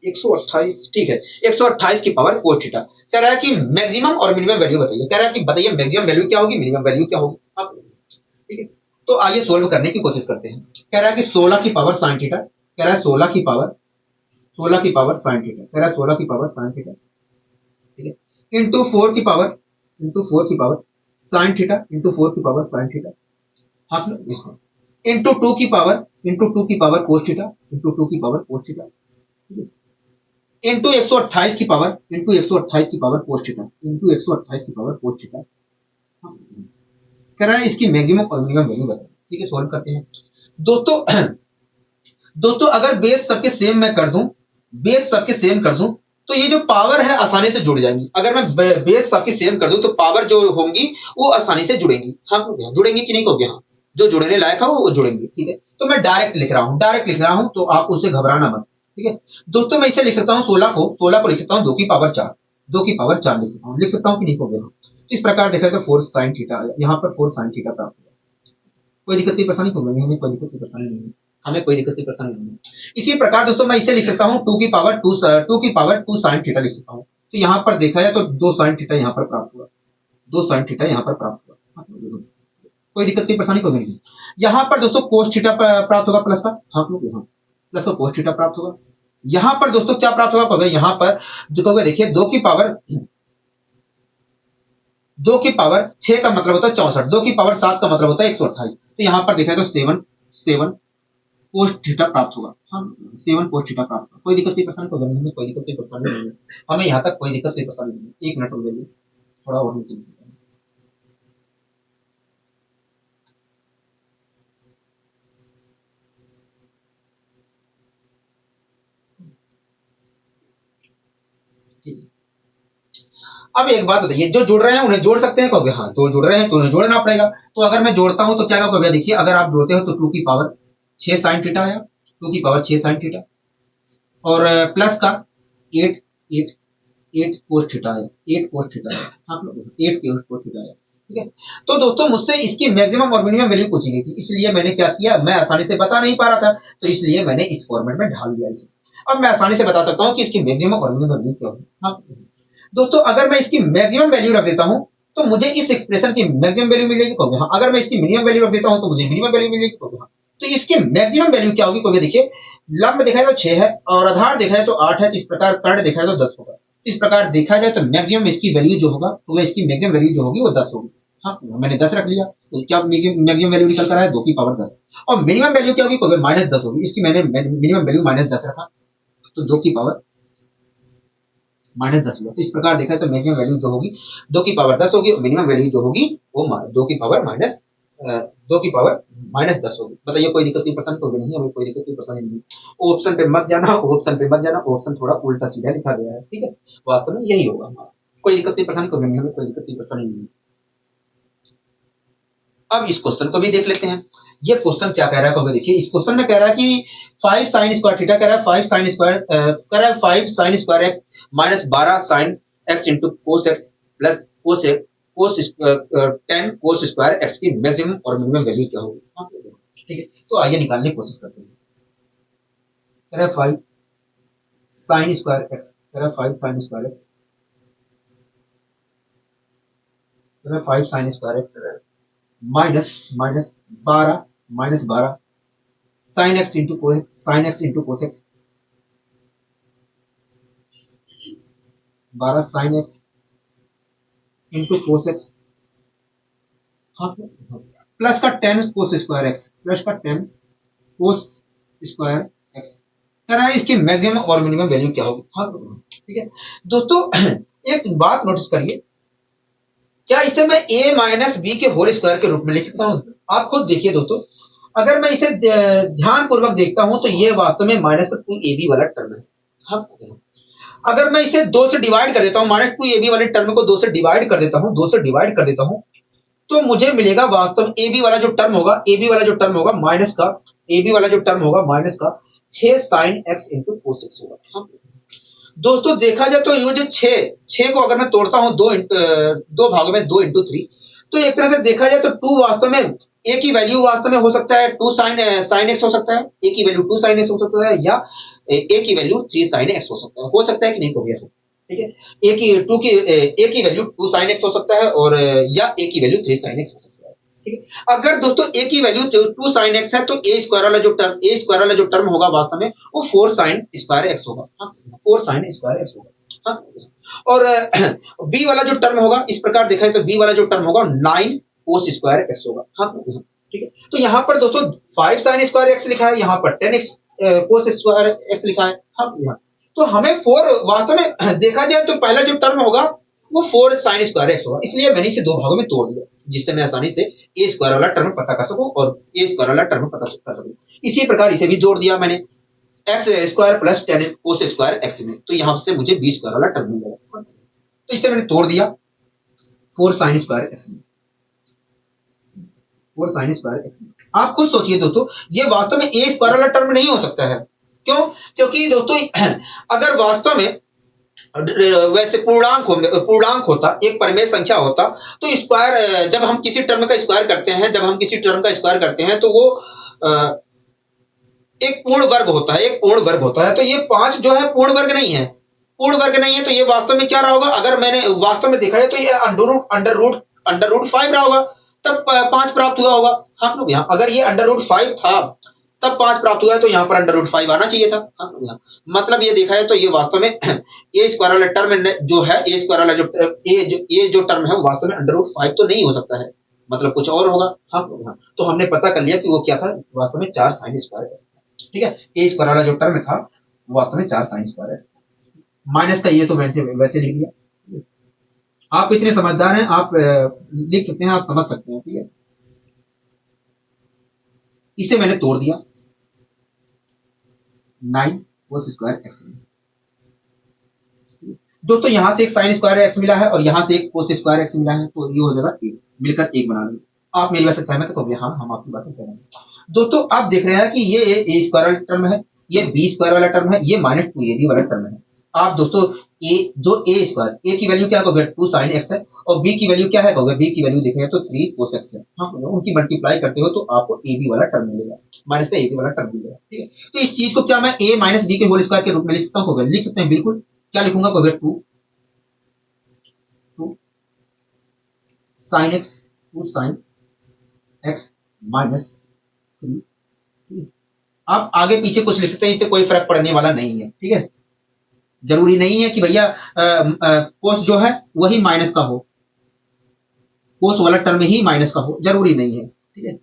128 ठीक है, 128 की पावर cos थीटा। कह रहा है कि मैक्सिमम और मिनिमम वैल्यू बताइए, कह रहा है कि बताइए मैक्सिमम वैल्यू क्या होगी, मिनिमम वैल्यू क्या होगी। ठीक है, तो आइए सोल्व करने की कोशिश करते हैं। कह रहा है कि 16 की पावर sin थीटा, कह रहा है 16 की पावर sin थीटा, कह रहा है 16 की पावर sin थीटा, ठीक है, इंटू 4 की पावर sin थीटा इंटू 4 की पावर sin थीटा, इंटू 2 की पावर cos थीटा इंटू 2 की पावर cos थीटा, इंटू 128 की पावर cos थीटा इंटू 128 की पावर cos थीटा। कह रहा है इसकी मैक्सिमम और मिनिमम वैल्यू बताओ। ठीक है, सॉल्व करते हैं। दोस्तों अगर बेस सबके सेम मैं कर दूं, तो ये जो पावर है आसानी से जुड़ जाएंगी। अगर मैं बेस सबके सेम कर दूं तो पावर जो होंगी वो आसानी से जुड़ेंगी। हाँ जुड़ेंगी कि नहीं हो गया, हाँ जो जुड़ने लायक है वो जुड़ेंगी। ठीक है, तो मैं डायरेक्ट लिख रहा हूं तो आप उससे घबराना मत। ठीक है दोस्तों, मैं इसे लिख सकता हूँ 16 को लिख सकता हूँ 2 की पावर 4 लिख सकता हूँ कि नहीं हो गया। इस प्रकार देखा तो 4 sin थीटा, यहाँ पर 4 sin थीटा प्राप्त हुआ। कोई दिक्कत की परेशानी हो गई, हमें कोई दिक्कत की परेशानी नहीं है, हमें कोई दिक्कत की परेशानी नहीं है। इसी प्रकार दोस्तों मैं इसे लिख सकता हूँ 2 की पावर 2 sin थीटा लिख सकता हूँ। तो यहाँ पर देखा जाए तो 2 sin थीटा यहाँ पर प्राप्त हुआ, 2 sin थीटा यहाँ पर प्राप्त हुआ। कोई दिक्कत की परेशानी को नहीं। यहाँ पर दोस्तों cos थीटा प्राप्त होगा प्लस का, हाँ प्लस का cos थीटा प्राप्त होगा। यहाँ पर दोस्तों क्या प्राप्त होगा, यहाँ पर देखिए 2 की पावर 6 का मतलब होता है 64, 2 की पावर 7 का मतलब होता है 128। तो यहाँ पर देखा तो 7 cos थीटा प्राप्त होगा। हाँ 7 cos थीटा प्राप्त होगा। कोई दिक्कत की परेशानी को नहीं, हमें कोई दिक्कत की परेशानी नहीं है, हमें यहाँ तक कोई दिक्कत की परेशानी नहीं है। 1 मिनट हो जाइए, थोड़ा और नीचे अब एक बात बताइए, जो जुड़ रहे हैं उन्हें जोड़ सकते हैं कहोगे, हाँ जो जुड़ रहे हैं तो उन्हें जोड़ना पड़ेगा। तो अगर मैं जोड़ता हूं तो क्या कहोगे, देखिए अगर आप जोड़ते हो तो 2 की पावर 6 sin थीटा आया, 2 की पावर 6 sin थीटा और प्लस का 8 8 8 cos थीटा आया, 8 cos थीटा आया, हाँ 8 cos थीटा आया। ठीक है, तो दोस्तों मुझसे इसकी मैक्सिमम और मिनिमम वैल्यू पूछी गई थी, इसलिए मैंने क्या किया, मैं आसानी से बता नहीं पा रहा था तो इसलिए मैंने इस फॉर्मेट में ढाल दिया इसे। अब मैं आसानी से बता सकता हूँ कि इसकी मैक्सिमम और मिनिमम वैल्यू क्या होगी। हाँ दोस्तों अगर मैं इसकी मैक्सिमम वैल्यू रख देता हूं तो मुझे इस एक्सप्रेशन की मैक्सिमम वैल्यू मिल जाएगी। कहोगे हाँ। अगर मैं इसकी मिनिमम वैल्यू रख देता हूं तो मुझे मिनिमम वैल्यू मिल जाएगी। कहोगे हाँ। तो इसकी मैक्सिमम वैल्यू क्या होगी? कहोगे देखिए, लंब देखा जाए तो 6 है और आधार देखा जाए तो 8 है। इस प्रकार कर्ण देखा जाए तो 10 होगा। इस प्रकार देखा जाए तो मैक्सिमम इसकी वैल्यू जो होगा, तो इसकी मैक्सिमम वैल्यू जो होगी वो 10 होगी। हाँ, मैंने 10 रख लिया, तो क्या मैक्सिमम वैल्यू निकल कर आया? 2 की पावर 10। और मिनिमम वैल्यू क्या होगी? कहोगे -10 होगी। इसकी मैंने मिनिमम वैल्यू -10 रखा, तो 2 की पावर -10 हुआ। तो इस प्रकार देखा तो मैक्सिमम वैल्यू जो होगी 2 की पावर 10 होगी, और मिनिमम वैल्यू जो होगी वो 2 की पावर -10 होगी। बताइए, कोई दिक्कत की परेशानी? तो नहीं, हमें कोई दिक्कत की परेशानी नहीं। ऑप्शन पे मत जाना, ऑप्शन पे मत जाना, ऑप्शन थोड़ा उल्टा सीधा लिखा गया है, ठीक है। वास्तव में यही होगा हमारा। कोई दिक्कत की परेशानी? तो नहीं, हमें कोई दिक्कत की परेशानी नहीं। अब इस क्वेश्चन को भी देख लेते हैं। ये क्वेश्चन क्या कह रहा है? कहोगे देखिए, इस क्वेश्चन में कह रहा है कि 5 sin स्क्वायर थीटा, कह रहा है 5 sin स्क्वायर, कह रहा है 5 sin square X minus 12 sin X into cos X plus cos cos 10 cos square X की मैक्सिमम और मिनिमम वैल्यू क्या होगी? हाँ, ठीक है। तो आइए निकालने की कोशिश करते हैं। कह रहा है 5 sin स्क्वायर एक्स, कह रहा है 5 sin स्क्वायर एक्स, कह रहा है 5 sin square X minus -12 sin x into cos x, 12 sin x into cos x, हाँ, प्लस का 10 कोस स्क्वायर एक्स, प्लस का 10 कोस स्क्वायर एक्स। कह रहा है इसकी मैक्सिमम और मिनिमम वैल्यू क्या होगी? हाँ, ठीक है दोस्तों। एक बात नोटिस करिए, क्या इसे मैं a माइनस बी के होल स्क्वायर के रूप में लिख सकता हूँ? आप खुद देखिए दोस्तों, अगर मैं इसे ध्यान पूर्वक देखता हूं तो ये वास्तव में -2ab वाला टर्म है। हाँ, अगर मैं इसे 2 से डिवाइड कर देता हूं, -2ab वाले टर्म को 2 से डिवाइड कर देता हूं, 2 से डिवाइड कर देता हूं, तो मुझे मिलेगा वास्तव में ab वाला जो टर्म होगा, ab वाला जो टर्म होगा माइनस का, ab वाला जो टर्म होगा माइनस का 6 sin x into cos x होगा। हाँ, दोस्तों देखा जाए तो ये जो 6 को अगर मैं तोड़ता हूं दो भागों में, 2 इंटू 3, तो एक तरह से देखा जाए तो 2 वास्तव में a की वैल्यू वास्तव में हो सकता है 2 sin x हो सकता है, a की वैल्यू 2 sin x हो सकता है, या a की वैल्यू 3 sin x हो सकता है कि नहीं? हो गया, ठीक है। a की वैल्यू 2 sin x हो सकता है, और या a की वैल्यू 3 sin x हो सकता है, ठीक है। अगर दोस्तों a की वैल्यू 2 sin x है, तो a स्क्वायर वाला जो टर्म होगा वास्तव में वो 4 sin स्क्वायर x होगा। हाँ, 4 sin स्क्वायर x होगा। हाँ, और b वाला जो टर्म होगा, इस प्रकार देखा जाए तो b वाला जो टर्म होगा 9 cos स्क्वायर x होगा। हाँ, ठीक है। तो यहाँ पर दोस्तों 5 sin स्क्वायर x लिखा है, यहाँ पर 10 cos स्क्वायर x लिखा है। हाँ, यहाँ तो हमें 4 वास्तव में देखा जाए तो पहला जो टर्म होगा वो 4 sin स्क्वायर x होगा, इसलिए मैंने इसे 2 भागों में तोड़ दिया, जिससे मैं आसानी से a स्क्वायर वाला टर्म पता कर सकूं और a स्क्वायर वाला टर्म पता कर सकूं। इसी प्रकार इसे भी जोड़ दिया मैंने, x square plus 10 cos square x में, तो यहाँ से मुझे b स्क्वायर वाला टर्म मिल जाएगा। तो इसे मैंने तोड़ दिया 4 sin स्क्वायर एक्स में, 4 sin स्क्वायर एक्स में। आप खुद सोचिए दोस्तों, ये वास्तव में a स्क्वायर वाला टर्म नहीं हो सकता है। क्यों? क्योंकि दोस्तों अगर वास्तव में वैसे पूर्णांक होता, एक परिमेय संख्या होता, तो स्क्वायर जब हम किसी टर्म का स्क्वायर करते हैं तो वो एक पूर्ण वर्ग होता है, तो ये 5 जो है पूर्ण वर्ग नहीं है, तो ये वास्तव में क्या रहा होगा? अगर मैंने वास्तव में देखा है तो ये अंडर रूट 5 रहा होगा, तब 5 प्राप्त हुआ होगा। हाँ लोग, यहाँ अगर ये अंडर रूट 5 था तब 5 प्राप्त हुआ है, तो यहाँ पर अंडर रूट 5 आना चाहिए था। हाँ लोग, यहाँ मतलब ये देखा है तो ये वास्तव में ए स्क्वायर वाला टर्म जो है, ए स्क्वायर वाला जो टर्म है वो वास्तव में अंडर रूट 5 तो नहीं हो सकता है, मतलब कुछ और होगा। हाँ लोग, यहाँ तो हमने पता कर लिया कि वो क्या था, वास्तव में 4 sin स्क्वायर, ठीक है। ए स्क्वायर वाला जो टर्म था वास्तव में 4 sin स्क्वायर है, माइनस का ये तो वैसे लिख दिया। आप इतने समझदार हैं, आप लिख सकते हैं, आप समझ सकते हैं, ठीक है। इसे मैंने तोड़ दिया 9 cos स्क्वायर एक्स में। दोस्तों यहां से एक sin स्क्वायर एक्स मिला है और यहां से एक cos स्क्वायर एक्स मिला है, तो ये हो जाएगा 1, मिलकर 1 बना लेंगे। आप मेरी बात से सहमत हो? हाँ, हम आपकी बात से सहमत हैं। दोस्तों आप देख रहे हैं कि ये a स्क्वायर वाला टर्म है, ये b स्क्वायर वाला टर्म है, ये -2ab वाला टर्म है। आप दोस्तों a स्क्वायर, a की वैल्यू क्या होगा? 2 sin x है, और b की वैल्यू क्या है? b की वैल्यू देखें तो 3 cos x है। हाँ, उनकी मल्टीप्लाई करते हो तो आपको ab वाला टर्म मिलेगा, माइनस का ab वाला टर्म मिलेगा, ठीक है। तो इस चीज को क्या मैं a माइनस b के होल स्क्वायर के रूप में लिख सकता हूँ? लिख सकते हैं बिल्कुल। क्या लिखूंगा? 2 sine x to sine x minus 3। आप आगे पीछे कुछ लिख सकते हैं, इससे कोई फर्क पड़ने वाला नहीं है, ठीक है। जरूरी नहीं है कि भैया कोस जो है वही माइनस का हो, कोस वाला टर्म ही माइनस का हो, जरूरी नहीं है, ठीक है।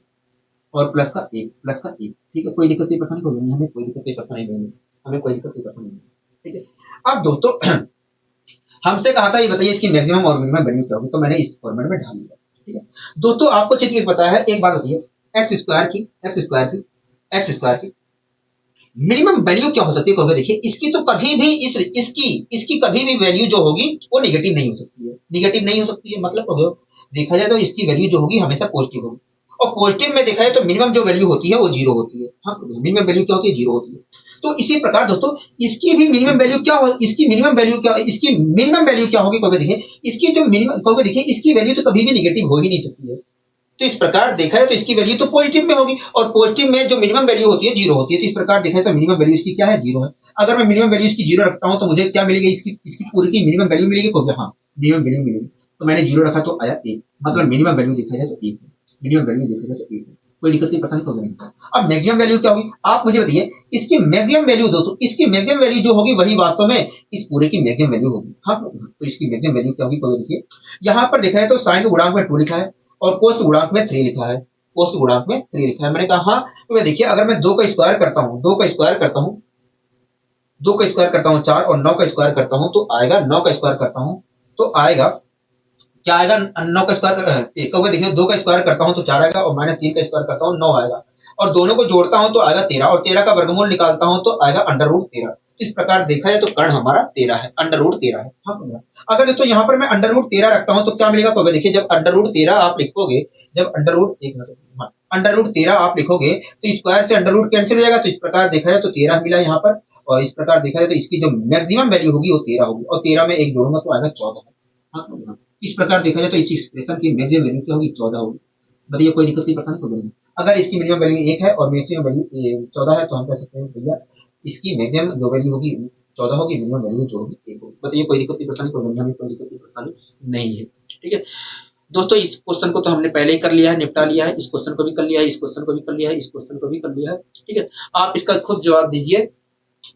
और प्लस का एक, प्लस का एक, ठीक है। कोई दिक्कत नहीं, परेशानी कोई नहीं, हमें कोई दिक्कत कोई परेशानी नहीं है, हमें कोई दिक्कत कोई परेशानी नहीं है, ठीक है। अब दोस्तों हमसे कहा था ये बताइए इसकी मैक्सिमम और मिनिमम वैल्यू क्या होगी, तो मैंने इस फॉर्मेट में ढाल दिया, ठीक है। दोस्तों आपको अच्छी चीज पता है, एक बात बताइए, एक्स स्क्वायर की एक्स स्क्वायर की एक्स स्क्वायर की मिनिमम वैल्यू क्या हो सकती है, क्योंकि देखिए इसकी तो कभी भी इसकी कभी भी वैल्यू जो होगी वो नेगेटिव नहीं हो सकती है, नेगेटिव नहीं हो सकती है, मतलब देखा जाए तो इसकी वैल्यू जो होगी हमेशा पॉजिटिव होगी। और पॉजिटिव में देखा जाए तो मिनिमम जो वैल्यू होती है वो जीरो होती है, हाँ मिनिमम वैल्यू क्या होती है, जीरो होती है। तो इसी प्रकार दोस्तों इसकी भी मिनिमम वैल्यू क्या हो, इसकी मिनिमम वैल्यू क्या, इसकी मिनिमम वैल्यू क्या होगी, क्योंकि देखिए इसकी जो मिनिमम, क्योंकि देखिए इसकी वैल्यू तो कभी भी नेगेटिव हो ही नहीं सकती है। तो इस प्रकार देखा है तो इसकी वैल्यू तो पॉजिटिव में होगी, और पॉजिटिव में जो मिनिमम वैल्यू होती है जीरो होती है। तो इस प्रकार देखा है तो मिनिमम वैल्यू इसकी क्या है, जीरो है। अगर मैं मिनिमम वैल्यू इसकी जीरो रखता हूं तो मुझे क्या मिलेगी, इसकी इसकी पूरी की मिनिमम वैल्यू मिलेगी, क्योंकि हाँ मिनिमम वैल्यू मिलेगी। तो मैंने जीरो रखा तो आया एक, मतलब मिनिमम वैल्यू देखा जाए तो एक है, मिनिमम वैल्यू देखा जाए तो एक है, कोई दिक्कत नहीं, पता नहीं क्यों नहीं। अब मैक्सिमम वैल्यू क्या होगी, आप मुझे बताइए इसकी मैक्सिमम वैल्यू दो, तो इसकी मैक्सिमम वैल्यू जो होगी वही वास्तव में इस पूरे की मैक्सिमम वैल्यू होगी। हाँ तो इसकी मैक्सिमम वैल्यू क्या होगी, तो देखिए यहाँ पर देखा है तो साइन के गुणांक में 2 लिखा है और कोस के गुणांक में 3 लिखा है, कोस के गुणांक में 3 लिखा है। मैंने कहा हाँ, तो देखिए अगर मैं 2 का स्क्वायर करता हूँ, 2 का स्क्वायर करता हूँ, 2 का स्क्वायर करता हूँ 4 और 9 का स्क्वायर करता हूँ तो आएगा, 9 का स्क्वायर करता हूँ तो आएगा क्या आएगा, 9 का स्क्वायर देखिए 2 का स्क्वायर करता हूँ तो 4 आएगा और माइनस 3 का स्क्वायर करता हूँ 9 आएगा, और दोनों को जोड़ता हूँ तो आएगा 13, और 13 का वर्गमूल निकालता हूँ तो आएगा अंडर रूट 13। इस प्रकार देखा जाए तो कर्ण हमारा 13 है, अंडर रूट 13 है। हाँ, अगर दोस्तों यहाँ पर मैं अंडर रूट 13 रखता हूँ तो क्या मिलेगा, तो देखिए जब अंडर रूट 13 आप लिखोगे, जब अंडर रूट एक मिनट अंडर रूट 13 आप लिखोगे तो स्क्वायर से अंडर रूट कैंसिल हो जाएगा, तो इस प्रकार देखा जाए तो 13 मिला यहाँ पर, और इस प्रकार देखा जाए तो इसकी जो मैक्सिमम वैल्यू होगी वो 13 होगी, और 13 में एक जोड़ूंगा तो आएगा 14। हाँ, इस प्रकार देखा जाए तो इस एक्सप्रेशन की मैक्सिमम वैल्यू क्या होगी, 14 होगी। बताइए कोई दिक्कत नहीं, परेशानी कोई नहीं। अगर इसकी मिनिमम वैल्यू 1 है और मैक्सिमम वैल्यू 14 है तो हम कह सकते हैं भैया इसकी मैक्सिमम जो वैल्यू होगी 14 होगी, मिनिमम वैल्यू जो होगी 1 होगी। बताइए कोई दिक्कत नहीं, परेशानी कोई नहीं, हमें कोई दिक्कत नहीं परेशानी नहीं है, ठीक है। दोस्तों इस क्वेश्चन को तो हमने पहले ही कर लिया है, निपटा लिया है, इस क्वेश्चन को भी कर लिया है, इस क्वेश्चन को भी कर लिया है, इस क्वेश्चन को भी कर लिया है, ठीक है। आप इसका खुद जवाब दीजिए,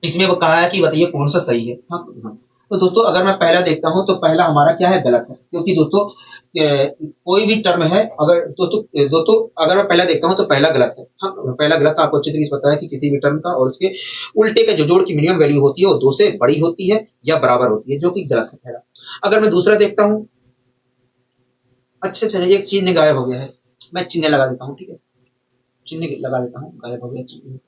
इसमें वो कहा है कि बताइए कौन सा सही है। हाँ, हाँ। तो दोस्तों अगर मैं पहला देखता हूं तो पहला हमारा क्या है, गलत है, क्योंकि दोस्तों कोई भी टर्म है, अगर दोस्तों अगर मैं पहला देखता हूं तो पहला गलत है। हाँ, पहला गलत है, आपको अच्छी तरीके से पता है कि किसी भी टर्म का और उसके उल्टे के जो जोड़ की मिनिमम वैल्यू होती है वो 2 से बड़ी होती है या बराबर होती है, जो कि गलत है पहला। अगर मैं दूसरा देखता हूँ, अच्छा अच्छा एक चिन्ह गायब हो गया है, मैं चिन्ह लगा देता हूँ, ठीक है, चिन्ह लगा देता हूँ, गायब हो गया चिन्ह।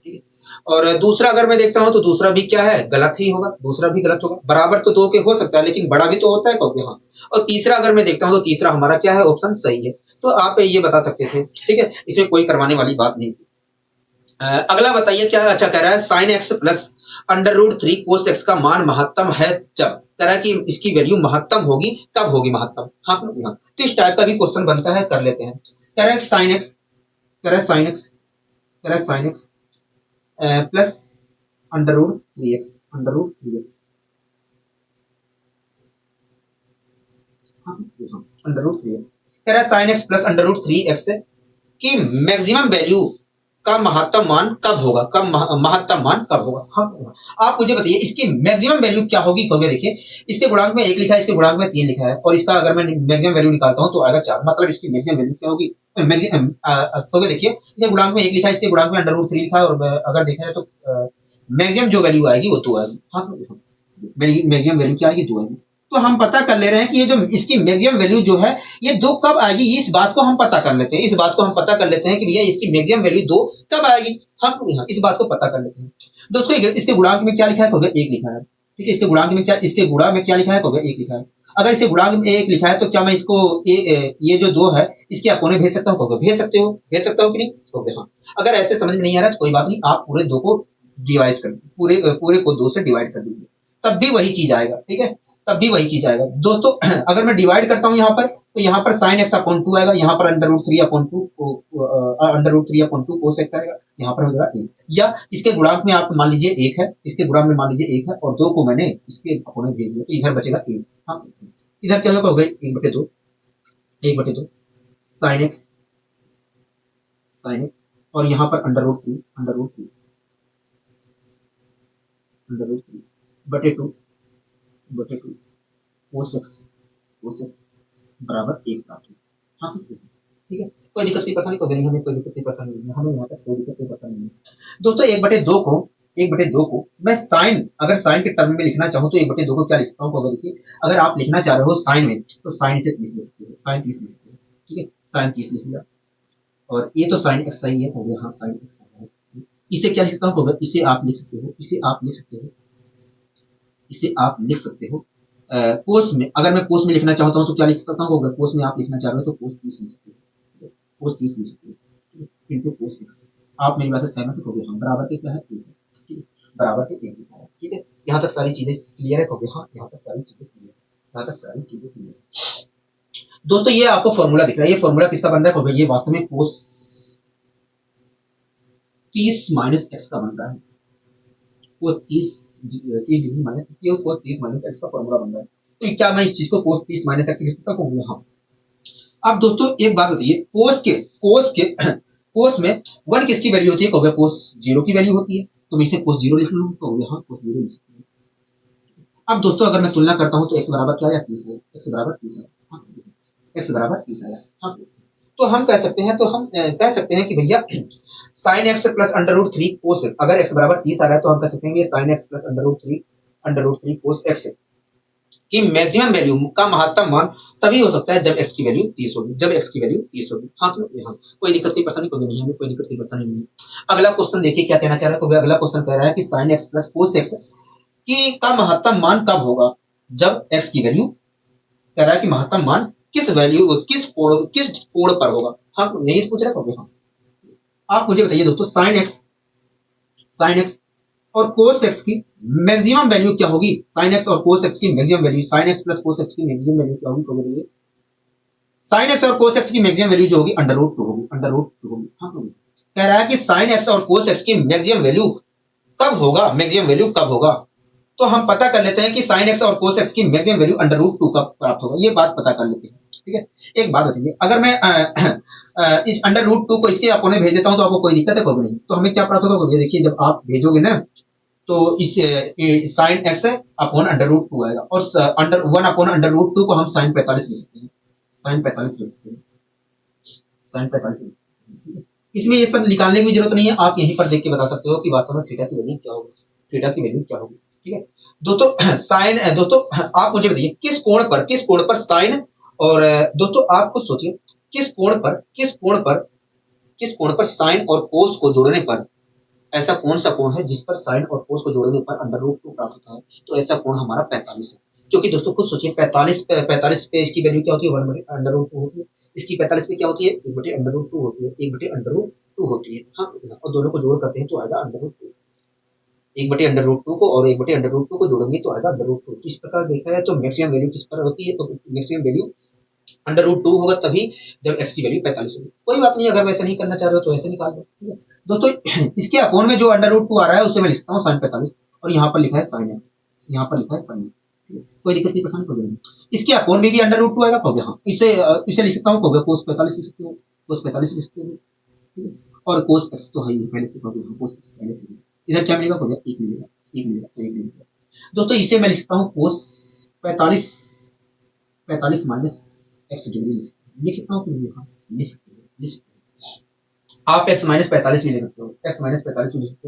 ठीक है। और दूसरा अगर मैं देखता हूं तो दूसरा भी क्या है, गलत ही होगा, दूसरा भी गलत होगा। बराबर तो 2 के हो सकता है लेकिन बड़ा भी तो होता है, क्योंकि हाँ। और तीसरा अगर मैं देखता हूं तो तीसरा हमारा क्या है, ऑप्शन सही है। तो आप ये बता सकते थे, ठीक है, इसमें कोई करवाने वाली बात नहीं थी। अगला बताइए क्या, अच्छा कह रहा है sine x plus under root 3 cos x का मान महत्तम है जब, कह रहा है कि इसकी वैल्यू महत्तम होगी, कब होगी महत्तम। हाँ, हाँ। तो इस टाइप का भी क्वेश्चन बनता है, कर लेते हैं। कह रहा है साइन एक्स, कह रहा है साइन एक्स, कह रहा है sine x plus under root 3x, under root 3x, under root 3x, कह रहा है sine x plus under root 3x की मैक्सिमम वैल्यू का महत्तम मान कब होगा, कब महत्तम मान कब होगा। हाँ, आप मुझे बताइए इसकी मैक्सिमम वैल्यू क्या होगी, क्योंकि देखिए इसके गुणांक में 1 लिखा है, इसके गुणांक में 3 लिखा है, और इसका अगर मैं मैक्सिमम वैल्यू निकालता हूं तो आएगा 4, मतलब इसकी मैक्सिमम वैल्यू क्या होगी, क्योंकि देखिए इसके गुणांक में 1 लिखा है, इसके गुणांक में अंडर रूट 3 लिखा है, और अगर देखा जाए तो मैक्सिमम जो वैल्यू आएगी वो 2 आएगी। हाँ, मैक्सिमम वैल्यू क्या आएगी, 2 आएगी। तो हम पता कर ले रहे हैं कि ये जो इसकी मैक्सिमम वैल्यू जो है ये 2 कब आएगी, इस बात को हम पता कर लेते हैं, इस बात को हम पता कर लेते हैं कि भैया इसकी मैक्सिमम वैल्यू 2 कब आएगी। हम यहाँ इस बात को पता कर लेते हैं। दोस्तों इसके गुणांक में क्या लिखा है, 1 लिखा है, ठीक है, इसके गुणांक में क्या, इसके गुणा में क्या लिखा है, 1 लिखा है। अगर इसके गुणांक में 1 लिखा है तो क्या मैं इसको ये जो 2 है इसके अपोने भेज सकता हूँ, भेज सकते हो, भेज सकता हूँ कि नहीं, तो हाँ। अगर ऐसे समझ में नहीं आ रहा है तो कोई बात नहीं, आप पूरे 2 को डिवाइड कर, पूरे को 2 से डिवाइड कर दीजिए, तब भी वही चीज आएगा, ठीक है, तब भी वही चीज आएगा। दोस्तों अगर मैं डिवाइड करता हूं यहाँ पर तो यहाँ पर साइन एक्स अपॉन 2 आएगा, यहाँ पर under root 3 upon 2 cos x आएगा, यहाँ पर हो जाएगा 1, या इसके गुणांक में आप मान लीजिए 1 है, इसके गुणांक में मान लीजिए 1 है और 2 को मैंने इसके अपोनेंट भेज दिया तो इधर बचेगा 1। हाँ, इधर क्या होगा 1/2, 1/2 sin x, और यहाँ पर √3 बटे 2 cos x बराबर 1 प्राप्त हुआ। हाँ, ठीक है, कोई दिक्कत की परेशानी नहीं, हमें कोई दिक्कत की परेशानी नहीं है, हमें यहाँ पर कोई दिक्कत की परेशानी नहीं है दोस्तों। 1/2 को मैं साइन, अगर साइन के टर्म में लिखना चाहूँ तो 1/2 को क्या लिखता हूँ, अगर देखिए अगर आप लिखना चाह रहे हो साइन में तो साइन से 30 लिख सकते हो, साइन 30 लिख सकते हो, ठीक है, साइन 30 लिख लिया। और ये तो साइन एक्स ही है, हो गया, हाँ साइन एक्स है। इसे क्या लिख सकता हूँ, इसे आप लिख सकते हो, इसे आप लिख सकते हो कोस में, अगर मैं कोस में लिखना चाहता हूँ तो क्या लिख सकता हूँ, कोस में आप लिखना चाह रहे हो तो कोस 30 लिख सकते हो, कोस 30 लिख सकते हो इनटू कोस एक्स। आप मेरी बात से सहमत हो गए, हम बराबर के क्या है, ठीक है, बराबर के 1 लिखा है, ठीक है। यहाँ तक सारी चीजें क्लियर है, हो गया, हाँ यहाँ तक सारी चीजें क्लियर है, यहाँ तक सारी चीजें क्लियर है दोस्तों। ये आपको फॉर्मूला दिख रहा है, ये फॉर्मूला किसका बन रहा है, ये वास्तव में कोस 30 माइनस एक्स का बन रहा है, वो 30 degree minus cos 30 minus x का फॉर्मूला बन रहा है। तो क्या मैं इस चीज को कोस 30 माइनस एक्स लिख सकता हूँ, हाँ। अब दोस्तों एक बात बताइए, कोस में 1 किसकी वैल्यू होती है, कहोगे कोस 0 की वैल्यू होती है, तो मैं इसे कोस 0 लिख लूँ, कहोगे हाँ कोस 0 लिख सकते हैं। अब दोस्तों अगर मैं तुलना करता हूँ तो x बराबर क्या है, 30 है, x बराबर 30 है, हाँ, x बराबर 30 है, हाँ। तो हम कह सकते हैं कि भैया sin x प्लस √3 कोस, अगर x बराबर 30 आ रहा है तो हम कह सकते हैं ये sin x प्लस √3 कोस x कि मैक्सिमम वैल्यू का महत्तम मान तभी हो सकता है जब x की वैल्यू 30 होगी, हाँ, तो यहाँ कोई दिक्कत की परेशानी कोई नहीं है, कोई दिक्कत की परेशानी नहीं है। अगला क्वेश्चन देखिए क्या कहना चाह रहा है, अगला क्वेश्चन कह रहा है कि sin x plus cos x की का महत्तम मान कब होगा, जब x की वैल्यू, कह रहा है कि महत्तम मान किस कोण पर होगा, हाँ यही पूछ रहा है। हाँ, आप मुझे बताइए दोस्तों sin x और cos x की मैक्सिमम वैल्यू क्या होगी, sin x और cos x की maximum value, sin x plus cos x की मैक्सिमम वैल्यू क्या होगी, sin x और cos x की मैक्सिमम वैल्यू जो होगी √2 होगी, हाँ, कह रहा है कि sin x और cos x की मैक्सिमम वैल्यू कब होगा, तो हम पता कर लेते हैं कि sin x और cos x की मैक्सिमम वैल्यू √2 कब प्राप्त होगा, ये बात पता कर लेते हैं, ठीक है। एक बात बताइए, अगर मैं इस √2 को इसके अपोनेंट भेज देता हूं तो आपको कोई दिक्कत है, कोई नहीं, तो हमें क्या प्राप्त होगा, देखिए जब आप भेजोगे ना तो इस sin x अपॉन √2 आएगा, और 1 अपॉन √2 को हम sin 45 लिख सकते हैं, sin 45 लिख सकते हैं, sin 45 लिख सकते हैं। इसमें ये सब निकालने की जरूरत नहीं है, आप यहीं पर देख के बता सकते हो कि वास्तव में थीटा की वैल्यू क्या होगी, ठीक है दोस्तों। साइन दोस्तों आप मुझे बताइए किस कोण पर साइन, और दोस्तों आप खुद सोचिए किस कोण पर साइन और कोस को जोड़ने पर, ऐसा कौन सा कोण है जिस पर साइन और कोस को जोड़ने पर √2 प्राप्त होता है, तो ऐसा कोण हमारा 45 है, क्योंकि दोस्तों खुद सोचिए 45 पे इसकी वैल्यू क्या होती है, 1/√2 होती है, इसकी 45 पे क्या होती है, 1/√2 होती है, 1/√2 होती है, हाँ, और दोनों को जोड़ करते हैं तो आएगा √2, 1/√2 को और 1/√2 को जोड़ेंगे तो आएगा √2। इस प्रकार देखा है तो मैक्सिमम वैल्यू किस पर होती है, तो मैक्सिमम वैल्यू √2 होगा तभी जब x की वैल्यू 45 होगी। कोई बात नहीं, अगर वैसे नहीं करना चाह रहे हो तो ऐसे निकाल दो, ठीक है दोस्तों। इसके अपोन में जो √2 आ रहा है उसे मैं लिखता हूँ sin 45, और यहाँ पर लिखा है sin x, कोई दिक्कत नहीं, परेशानी कोई नहीं। इसके अपोन में भी √2 आएगा, हो गया, हाँ, इसे लिख सकता हूँ, हो गया cos 45 लिख सकते हो, ठीक है, और cos x तो है ही पहले से, हो गया cos x पहले से, इधर क्या मिलेगा, हो गया 1 मिलेगा, तो 1 मिलेगा दोस्तों। इसे मैं लिखता हूँ cos 45 माइनस एक्स डिग्री लिख सकता हूँ, लिख सकते हो। आप x माइनस 45 भी लिख सकते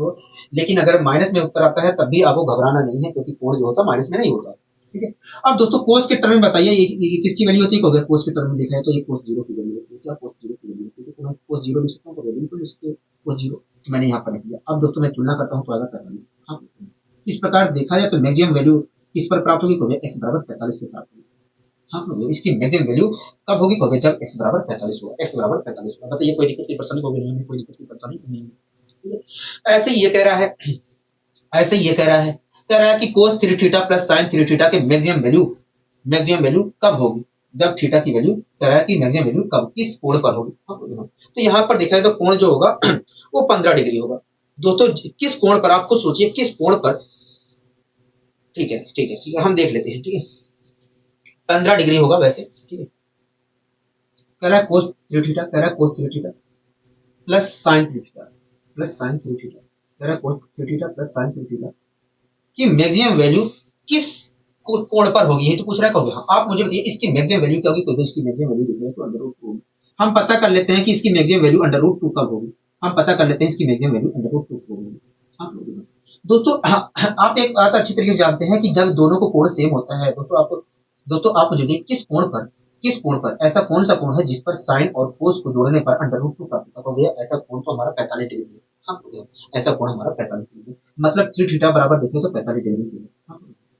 हो, लेकिन अगर माइनस में उत्तर आता है तब भी आपको घबराना नहीं है, क्योंकि कोण जो होता है माइनस में नहीं होता, ठीक है। अब दोस्तों कोस के टर्म में बताइए ये किसकी वैल्यू होती है, कोस के टर्म में देखा है तो ये cos 0 की वैल्यू होती है, क्या cos 0 की वैल्यू होती है, तो मैं cos 0 लिख सकता हूँ, बिल्कुल लिख सकते हो cos 0, तो मैंने यहाँ पर लिख दिया। अब दोस्तों मैं तुलना करता हूँ तो आएगा 45, हाँ, इस प्रकार देखा जाए तो मैक्सिमम वैल्यू किस पर प्राप्त होगी, x बराबर 45 पे प्राप्त होगी, हाँ, इसकी मैक्सिमम वैल्यू कब होगी, जब x बराबर 45 होगा, बताइए कोई दिक्कत की परेशानी होगी, नहीं कोई दिक्कत की परेशानी नहीं है। ऐसे ये कह रहा है कि cos 3 theta plus sin 3 theta के मैक्सिमम वैल्यू कब होगी, जब थीटा की वैल्यू कह रहा है कि मैक्सिमम वैल्यू कब किस कोण पर होगी। तो यहाँ पर देखा जाए तो कोण जो होगा वो 15 डिग्री होगा। दोस्तों किस कोण पर, आपको सोचिए किस कोण पर, ठीक है ठीक है ठीक है, हम देख लेते हैं, ठीक है 15 डिग्री होगा वैसे, ठीक है। कह रहा है कोस 3 थीटा, कह रहा है कोस 3 theta plus sign 3 theta, plus sign 3 theta, कह रहा है कोस 3 थीटा प्लस साइन 3 थीटा की मैक्सिमम वैल्यू किस कोण पर होगी, ये तो पूछ रहा है। हाँ, आप मुझे बताइए इसकी मैक्सिमम वैल्यू क्या होगी। कोई भी इसकी मैक्सिमम वैल्यू देखें तो अंडर रूट 2 होगी। हम पता कर लेते हैं कि इसकी मैक्सिमम वैल्यू अंडर रूट 2 कब होगी। हम पता कर लेते हैं इसकी मैक्सिमम वैल्यू अंडर रूट 2 कब होगी। हाँ, दोस्तों आप एक बात अच्छी तरीके से जानते हैं कि जब दोनों को कोण सेम होता है, दोस्तों आप मुझे किस कोण पर ऐसा कौन सा कोण है जिस पर साइन और कोस को जोड़ने पर अंडर रूट 2 प्राप्त होगा। भैया ऐसा कोण तो हमारा 45 डिग्री है। हाँ, ऐसा कोण हमारा 45 डिग्री है, मतलब 3 थीटा बराबर देखें तो 45 डिग्री की है।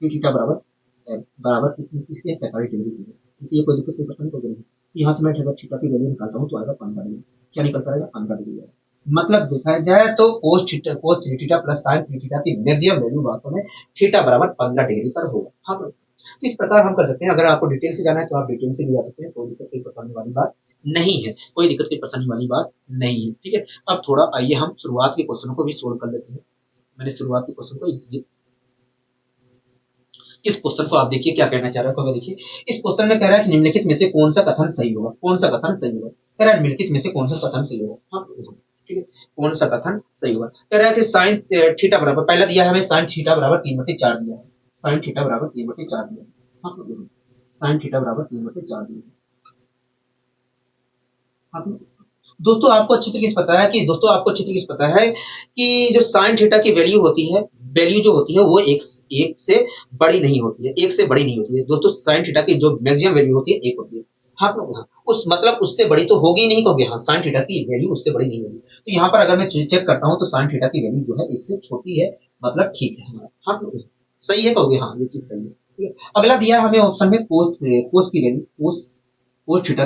3 थीटा बराबर इसके 45 डिग्री की है। ये कोई दिक्कत, कोई परेशानी कोई नहीं। यहाँ से मैं अगर थीटा की वैल्यू निकालता हूँ तो आएगा 15 डिग्री। क्या निकल कर आएगा? 15 डिग्री आएगा। मतलब देखा जाए तो कोस 3 थीटा प्लस साइन 3 थीटा की मैक्सिमम वैल्यू वास्तव में थीटा बराबर 15 डिग्री पर होगा। हाँ, तो इस प्रकार हम कर सकते हैं। अगर आपको डिटेल से जाना है तो आप डिटेल से भी जा सकते हैं, कोई दिक्कत कोई परेशानी वाली बात नहीं है, कोई दिक्कत कोई परेशानी वाली बात नहीं है, ठीक है। अब थोड़ा आइए हम शुरुआत के क्वेश्चनों को भी सोल्व कर लेते हैं। मैंने शुरुआत के क्वेश्चन को, इस क्वेश्चन को आप देखिए क्या कहना चाह रहा है। देखिए इस क्वेश्चन में कह रहा है कि निम्नलिखित में से कौन सा कथन सही होगा। कौन सा कथन सही होगा? कह रहा है निम्नलिखित में से कौन सा कथन सही होगा। हाँ, ठीक है, कौन सा कथन सही होगा। कह रहा है कि साइन थीटा बराबर, पहला दिया है हमें साइन थीटा बराबर 3/4 दिया है। साइन थीटा बराबर 3/4 दिया है। हाँ, साइन थीटा बराबर 3/4 दिया है। हाँ, दोस्तों आपको अच्छी तरीके से पता है कि जो साइन थीटा की वैल्यू होती है, वैल्यू जो होती है वो एक से बड़ी नहीं होती है, एक से बड़ी नहीं होती है। दोस्तों साइन थीटा की जो मैक्सिमम वैल्यू होती है एक होती है। हाँ, हाँ, उस मतलब उससे बड़ी तो होगी ही नहीं, क्योंकि हाँ साइन थीटा की वैल्यू उससे बड़ी नहीं होगी। तो यहाँ पर अगर मैं चेक करता हूँ तो साइन थीटा की वैल्यू जो है एक से छोटी है, मतलब ठीक है हमारा। हाँ, सही है कहोगे, हाँ ये चीज सही है, ठीक है। अगला दिया है हमें ऑप्शन में कोस की value, cos theta,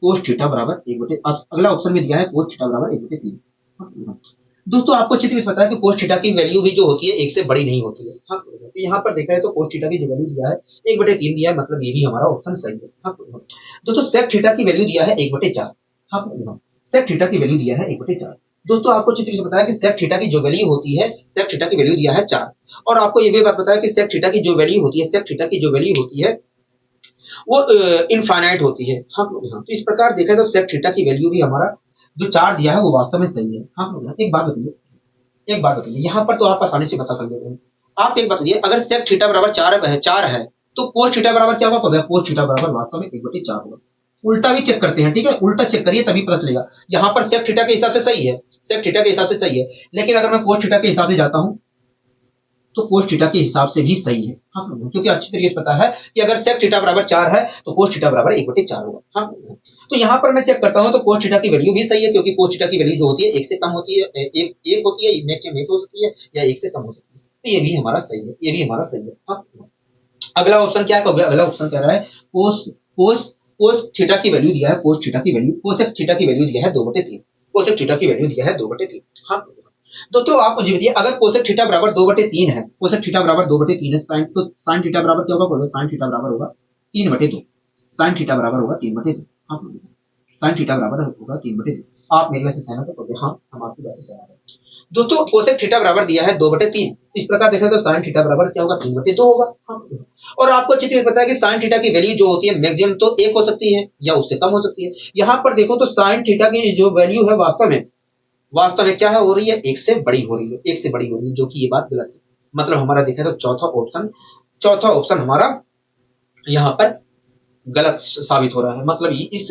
cos theta बराबर 1/, अगला ऑप्शन में दिया है कोस थीटा बराबर 1/3। दोस्तों आपको अच्छी तरह से पता है कि कोस थीटा की वैल्यू भी जो होती है एक से बड़ी नहीं होती है। हाँ, तो यहाँ पर देखा है तो कोस थीटा की जो वैल्यू दिया है 1/3 दिया है, मतलब ये भी हमारा ऑप्शन सही है। हाँ, दोस्तों सेक थीटा की वैल्यू दिया है 1/4। हाँ, सेक थीटा की वैल्यू दिया है 1/4। दोस्तों आपको अच्छी तरह से पता है कि सेक थीटा की जो वैल्यू होती है, सेक थीटा की वैल्यू दिया है 4। और आपको ये भी बात पता है कि सेक थीटा की जो वैल्यू होती है, सेक थीटा की जो वैल्यू होती है वो इनफाइनाइट होती है। हाँ, तो इस प्रकार देखा तो सेक थीटा की वैल्यू भी हमारा जो 4 दिया है वो वास्तव में सही है। हाँ, एक बात बताइए यहाँ पर तो आप आसानी से पता कर लेते हैं। आप एक बात बताइए, अगर सेक थीटा बराबर 4 है तो कोस थीटा बराबर क्या होगा? कोस थीटा बराबर वास्तव में 1/4 होगा। उल्टा भी चेक करते हैं, ठीक है, उल्टा चेक करिए तभी पता चलेगा। यहाँ पर सेक थीटा के हिसाब से सही है, सेक थीटा के हिसाब से सही है, लेकिन अगर मैं कोस थीटा के हिसाब से जाता हूँ तो कोस थीटा के हिसाब से भी सही है। हाँ, क्योंकि अच्छी तरीके से पता है कि अगर सेक थीटा बराबर 4 है तो कोस थीटा बराबर 1/4 होगा। हाँ, तो यहाँ पर मैं चेक करता हूँ तो कोस थीटा की वैल्यू भी सही है, क्योंकि कोस थीटा की वैल्यू जो होती है एक से कम होती है, एक होती है, मैक्सिमम एक हो सकती है या एक से कम हो सकती है। तो ये भी हमारा सही है, ये भी हमारा सही है। हाँ, अगला ऑप्शन क्या कहोगे? अगला ऑप्शन कह रहा है कोस कोस कोस थीटा की वैल्यू दिया है, कोस थीटा की वैल्यू, कोसेक थीटा की वैल्यू दिया है 2/3। कोसेक थीटा की वैल्यू दिया है 2/3। हाँ, दोस्तों आप मुझे बताइए, अगर कोसेक थीटा बराबर 2/3 है, कोसेक थीटा बराबर 2/3 है, साइन तो साइन थीटा बराबर क्या होगा? बोलो साइन थीटा बराबर होगा 3/2। साइन थीटा बराबर होगा 3/2। हाँ, साइन थीटा बराबर होगा 3/2। आप मेरी बात से सहमत है? हाँ, हम आपकी बात से सहमत है। दोस्तों कोसेक थीटा बराबर दिया है 2/3, इस प्रकार देखें तो साइन थीटा बराबर क्या होगा? 3/2 होगा। हाँ, और आपको अच्छी तरह पता है कि साइन थीटा की वैल्यू जो होती है मैक्सिमम तो एक हो सकती है या उससे कम हो सकती है। यहाँ पर देखो तो साइन थीटा की जो वैल्यू है वास्तव में क्या है हो रही है? एक से बड़ी हो रही है, एक से बड़ी हो रही है, जो कि ये बात गलत है। मतलब हमारा देखा तो चौथा ऑप्शन हमारा यहाँ पर गलत साबित हो रहा है। मतलब इस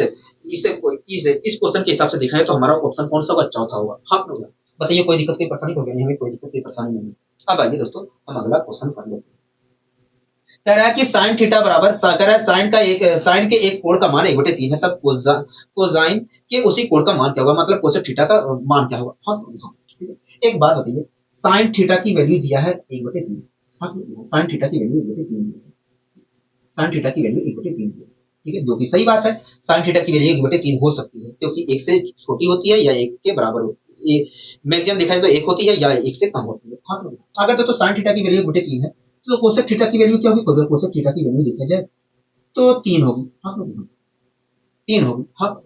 क्वेश्चन के हिसाब से देखा है तो हमारा ऑप्शन कौन सा होगा? चौथा होगा। हाँ, बताइए कोई दिक्कत कोई परेशानी होगी? नहीं, हमें कोई दिक्कत कोई परेशानी नहीं। अब आइए दोस्तों हम अगला क्वेश्चन कर लेते हैं। कह रहा है कि साइन थीटा बराबर कह रहा है साइन के एक कोण का मान 1/3 है, तब कोसाइन के उसी कोण का मान क्या होगा? मतलब कोसेक थीटा का मान क्या होगा? हाँ, ठीक है। एक बात बताइए, साइन थीटा की वैल्यू दिया है 1/3। हाँ, साइन थीटा की वैल्यू 1/3, साइन थीटा की वैल्यू 1/3, ठीक है, जो कि सही बात है। साइन थीटा की वैल्यू 1/3 हो सकती है, क्योंकि एक से छोटी होती है या एक के बराबर होती है। मैक्सिमम देखा जाए तो एक होती है या एक से कम होती है। हाँ, अगर तो साइन थीटा की वैल्यू 1/3 है तो कोसेक थीटा की वैल्यू क्या होगी? कोसेक थीटा की वैल्यू देखा जाए तो 3 होगी। हाँ 3 होगी। हाँ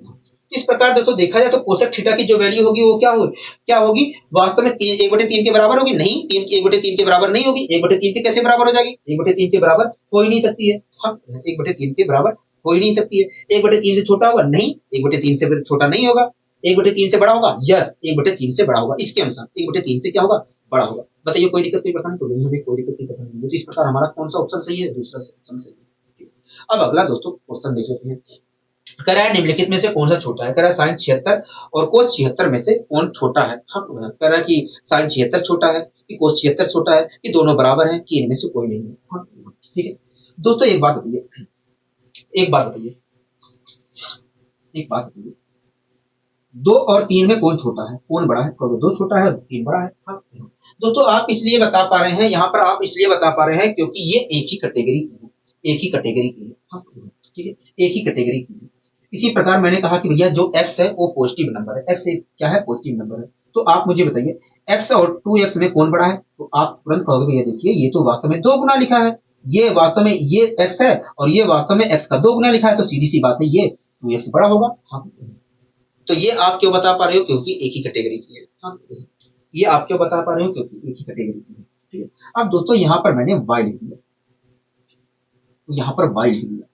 इस प्रकार दोस्तों देखा जाए तो कोसेक थीटा की जो वैल्यू होगी वो क्या होगी वास्तव में 1/3 के बराबर होगी। नहीं 1/3 के बराबर नहीं होगी। 1/3 के कैसे बराबर हो जाएगी? 1/3 के बराबर हो ही नहीं सकती है। हाँ 1/3 के बराबर हो ही नहीं सकती है। 1/3 से छोटा होगा? नहीं 1/3 से छोटा नहीं होगा। 1/3 से बड़ा होगा? यस 1/3 से बड़ा होगा। इसके अनुसार 1/3 से क्या होगा? बड़ा होगा। बताइए कोई दिक्कत कोई परेशानी? कोई दिक्कत कोई परेशानी नहीं। तो इस प्रकार हमारा कौन सा ऑप्शन सही है? दूसरा ऑप्शन सही है। अब अगला दोस्तों क्वेश्चन देख लेते हैं। कह रहा है निम्नलिखित में से कौन सा छोटा है? कह रहा है साइन 76 और कोस 76 में से कौन छोटा है? हाँ कह रहा है कि साइन 76 छोटा है कि कोस 76 छोटा है कि दोनों बराबर है कि इनमें से कोई नहीं है। हाँ ठीक है दोस्तों एक बात बताइए एक बात बताइए एक बात बताइए 2 और 3 में कौन छोटा है कौन बड़ा है? 2 छोटा है 3 बड़ा है। हाँ दोस्तों आप इसलिए बता पा रहे हैं यहाँ पर आप इसलिए बता पा रहे हैं क्योंकि ये एक ही कैटेगरी की है। एक ही कैटेगरी की है। हाँ ठीक है एक ही कैटेगरी की है। इसी प्रकार मैंने कहा कि भैया जो x है वो पॉजिटिव नंबर है। x क्या है? पॉजिटिव नंबर है। तो आप मुझे बताइए x और 2x में कौन बड़ा है? तो आप तुरंत कहोगे भैया देखिए ये तो वास्तव में 2 गुना लिखा है। ये वास्तव में ये x है और ये वास्तव में x का 2 गुना लिखा है। तो सीधी सी बात है ये 2x बड़ा होगा। हाँ तो ये आप क्यों बता पा रहे हो? क्योंकि एक ही कैटेगरी की है। हाँ ये आप क्यों बता पा रहे हो? क्योंकि एक ही कैटेगरी की है। ठीक है अब दोस्तों यहाँ पर मैंने y लिख दिया। यहाँ पर y लिख दिया।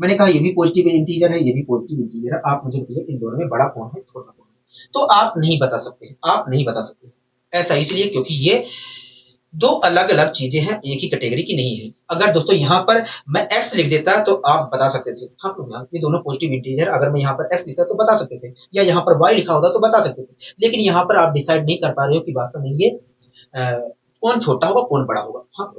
मैंने कहा ये भी पॉजिटिव इंटीजर है ये भी पॉजिटिव इंटीजर है। आप मुझे बताइए इन दोनों में बड़ा कौन है छोटा कौन है? तो आप नहीं बता सकते। आप नहीं बता सकते। ऐसा इसलिए क्योंकि ये दो अलग अलग चीजें हैं एक ही कैटेगरी की नहीं है। अगर दोस्तों यहाँ पर मैं x लिख देता तो आप बता सकते थे। हाँ ये दोनों पॉजिटिव इंटीजर अगर मैं यहाँ पर x लिखता तो बता सकते थे या यहाँ पर y लिखा होता तो बता सकते थे। लेकिन यहाँ पर आप डिसाइड नहीं कर पा रहे हो कि वास्तव में ये कौन छोटा होगा कौन बड़ा होगा। हाँ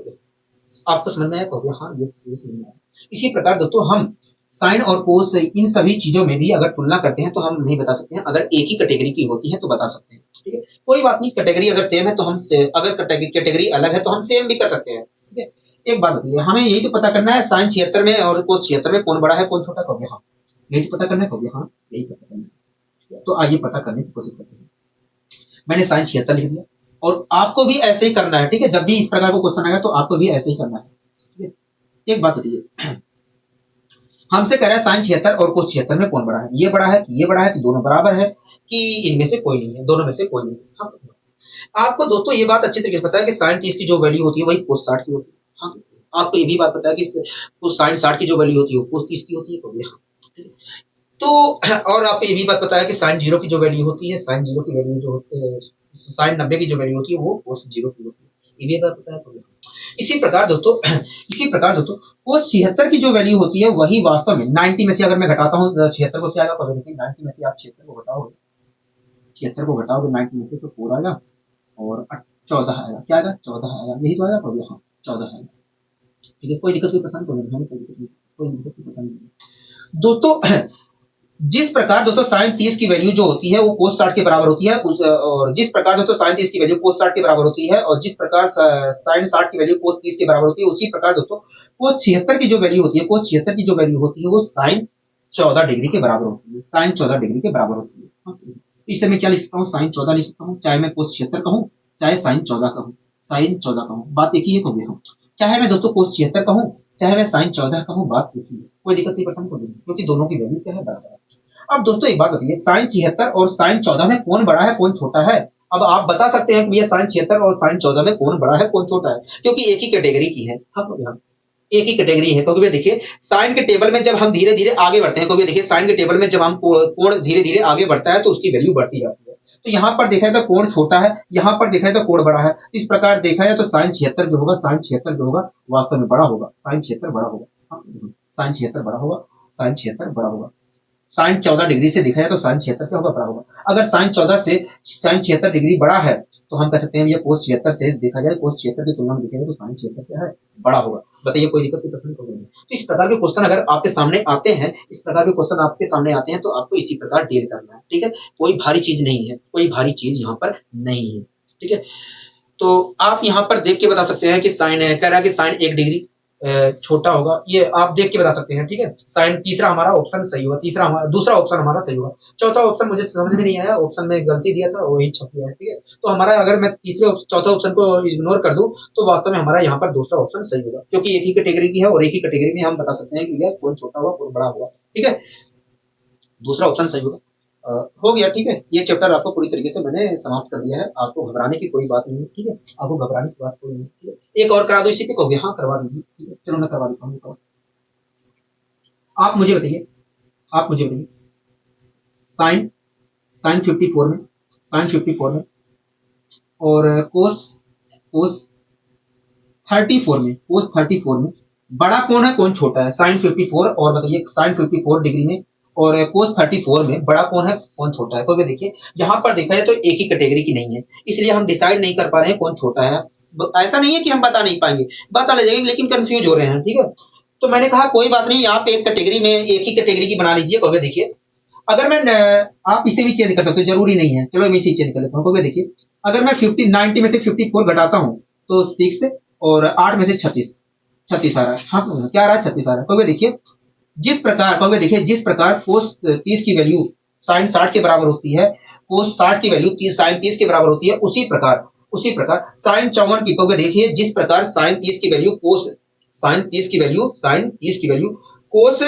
आपको समझ में आया? कहोगे हाँ ये समझ में आया। इसी प्रकार दोस्तों हम साइन और कोस इन सभी चीजों में भी अगर तुलना करते हैं तो हम नहीं बता सकते हैं। अगर एक ही कैटेगरी की होती है तो बता सकते हैं। ठीक है कोई बात नहीं कैटेगरी अगर सेम है तो हम अगर कैटेगरी अलग है तो हम सेम भी कर सकते हैं। ठीक है एक बात बताइए हमें यही तो पता करना है साइन 76 में और कोस 76 में कौन बड़ा है कौन छोटा? कहोगे हाँ यही तो पता करना है। कहोगे हाँ यही पता करना है। तो आइए पता करने की कोशिश करते हैं। मैंने साइन 76 लिख दिया और आपको भी ऐसे ही करना है। ठीक है जब भी इस प्रकार को क्वेश्चन आएगा तो आपको भी ऐसे ही करना है। ठीक है एक बात बताइए हमसे कह रहा है साइन 76 और कोस 76 में कौन बड़ा है? ये बड़ा है कि ये बड़ा है कि दोनों बराबर है कि इनमें से कोई नहीं है? दोनों में से कोई नहीं है। हाँ आपको दोस्तों ये बात अच्छी तरीके से पता है कि साइन 30 की जो वैल्यू होती है वही कोस 60 की होती है। हाँ आपको ये भी बात पता है कि साइन 60 की जो वैल्यू होती है वो कोस 30 की होती है। हाँ तो और आपको ये भी बात पता है कि साइन 0 की जो वैल्यू होती है साइन 0 की वैल्यू जो होती है साइन 90 की जो वैल्यू होती है वो कोस 0 की होती है। ये भी बात पता है। इसी प्रकार दोस्तों कोस 76 की जो वैल्यू होती है वही वास्तव में 90 में से अगर मैं घटाता हूँ 76 को क्या आएगा? देखिए 90 में से आप 76 को घटाओगे 90 में से तो 4 आएगा और 14 आएगा। क्या आएगा? 14 आएगा। यही तो आएगा। हाँ 14 आएगा। ठीक है कोई दिक्कत कोई परेशानी कोई दिक्कत कोई परेशानी नहीं दोस्तों। जिस प्रकार दोस्तों साइन 30 की वैल्यू जो होती है वो कोस 60 के बराबर होती है और जिस प्रकार दोस्तों साइन 30 की वैल्यू कोस 60 के बराबर होती है और जिस प्रकार साइन 60 की वैल्यू कोस 30 के बराबर होती है उसी प्रकार दोस्तों कोस 76 की जो वैल्यू होती है कोस 76 की जो वैल्यू होती है वो साइन 14 डिग्री के बराबर होती है। साइन 14 डिग्री के बराबर होती है। इस समय क्या लिख सकता हूँ? साइन 14 लिख सकता हूँ चाहे मैं कोस 76 कहूँ चाहे साइन 14 कहूँ। साइन 14 कहूँ बात एक ही है। कहोगे हम चाहे मैं दोस्तों कोस 76 कहूँ चाहे मैं साइन 14 कहूँ बात एक ही है। कोई दिक्कत नहीं परेशान कहोगे क्योंकि दोनों की वैल्यू क्या है? बराबर है। अब दोस्तों एक बात बताइए साइन 76 और साइन 14 में कौन बड़ा है कौन छोटा है? अब आप बता सकते हैं कि भैया साइन 76 और साइन 14 में कौन बड़ा है कौन छोटा है क्योंकि एक ही कैटेगरी की है। हाँ एक ही कैटेगरी है। क्योंकि देखिए साइन के टेबल में जब हम धीरे धीरे आगे बढ़ते हैं क्योंकि देखिए साइन के टेबल में जब हम कोण धीरे धीरे आगे बढ़ता है तो उसकी वैल्यू बढ़ती जाती है। तो यहाँ पर देखा जाए तो कोण छोटा है यहाँ पर देखा जाए तो कोण बड़ा है। इस प्रकार देखा जाए तो साइन 76 जो होगा साइन 76 जो होगा वास्तव में बड़ा होगा। साइन 76 बड़ा होगा। साइन 76 बड़ा होगा। साइन 76 बड़ा होगा। साइन 14 डिग्री से देखा जाए तो साइन 76 क्या होगा? बड़ा होगा। अगर साइन 14 से साइन 76 डिग्री बड़ा है तो हम कह सकते हैं ये कोस 76 से देखा जाए कोस 76 की तुलना में देखा जाए तो साइन 76 क्या है? बड़ा होगा। बताइए कोई दिक्कत कोई प्रश्न नहीं। तो इस प्रकार के क्वेश्चन अगर आपके सामने आते हैं इस प्रकार के क्वेश्चन आपके सामने आते हैं तो आपको इसी प्रकार डील करना है। ठीक है कोई भारी चीज नहीं है। कोई भारी चीज यहाँ पर नहीं है। ठीक है तो आप यहाँ पर देख के बता सकते हैं कि साइन कह रहा है कि साइन 1 डिग्री छोटा होगा, ये आप देख के बता सकते हैं, ठीक है। साइन तीसरा हमारा ऑप्शन सही होगा, दूसरा ऑप्शन हमारा सही होगा। चौथा ऑप्शन मुझे समझ में नहीं आया, ऑप्शन में गलती दिया था, वही छप गया है, ठीक है। तो हमारा अगर मैं चौथा ऑप्शन को इग्नोर कर दूं तो वास्तव में हमारा यहाँ पर दूसरा ऑप्शन सही होगा, क्योंकि एक ही कैटेगरी की है और एक ही कैटेगरी में हम बता सकते हैं कि भैया कौन छोटा हुआ कौन बड़ा हुआ, ठीक है। दूसरा ऑप्शन सही होगा। हो गया, ठीक है। ये चैप्टर आपको पूरी तरीके से मैंने समाप्त कर दिया है, आपको घबराने की कोई बात नहीं है, ठीक है। आपको घबराने की बात कोई नहीं है, ठीक है। एक और करा दो इसी पे, कहोगे हाँ करवा दीजिए, ठीक है। चलो मैं करवा देता हूँ। आप मुझे बताइए, आप मुझे बताइए, साइन साइन 54 में, साइन 54 में और कोस कोस 34 में, कोस 34 में बड़ा कौन है कौन छोटा है? साइन 54 और बताइए साइन 54 डिग्री में और कोस 34 में बड़ा कौन है कौन छोटा है? क्योंकि देखिए यहाँ पर देखा जाए तो एक ही कैटेगरी की नहीं है, इसलिए हम डिसाइड नहीं कर पा रहे हैं कौन छोटा है। ऐसा नहीं है कि हम बता नहीं पाएंगे, बता ले जाएंगे, लेकिन कंफ्यूज हो रहे हैं, ठीक है। तो मैंने कहा कोई बात नहीं, आप एक कैटेगरी में एक ही कैटेगरी की बना लीजिए। क्योंकि देखिए अगर मैं आप इसे भी चेंज कर सकते हो, जरूरी नहीं है। चलो मैं इसे चेंज कर लेता हूँ। क्योंकि देखिए अगर मैं 90 में से 54 घटाता हूँ तो 6 और 8 में से 36 36 आ रहा है। हाँ क्या आ रहा है? 36 आ रहा है। क्योंकि देखिए जिस प्रकार कोस 30 की वैल्यू साइन 60 के बराबर होती है, कोस 60 की वैल्यू साइन 30 के बराबर होती है, उसी प्रकार साइन 54 की, क्योंकि देखिए जिस प्रकार साइन 30 की वैल्यू साइन 30 की वैल्यू कोस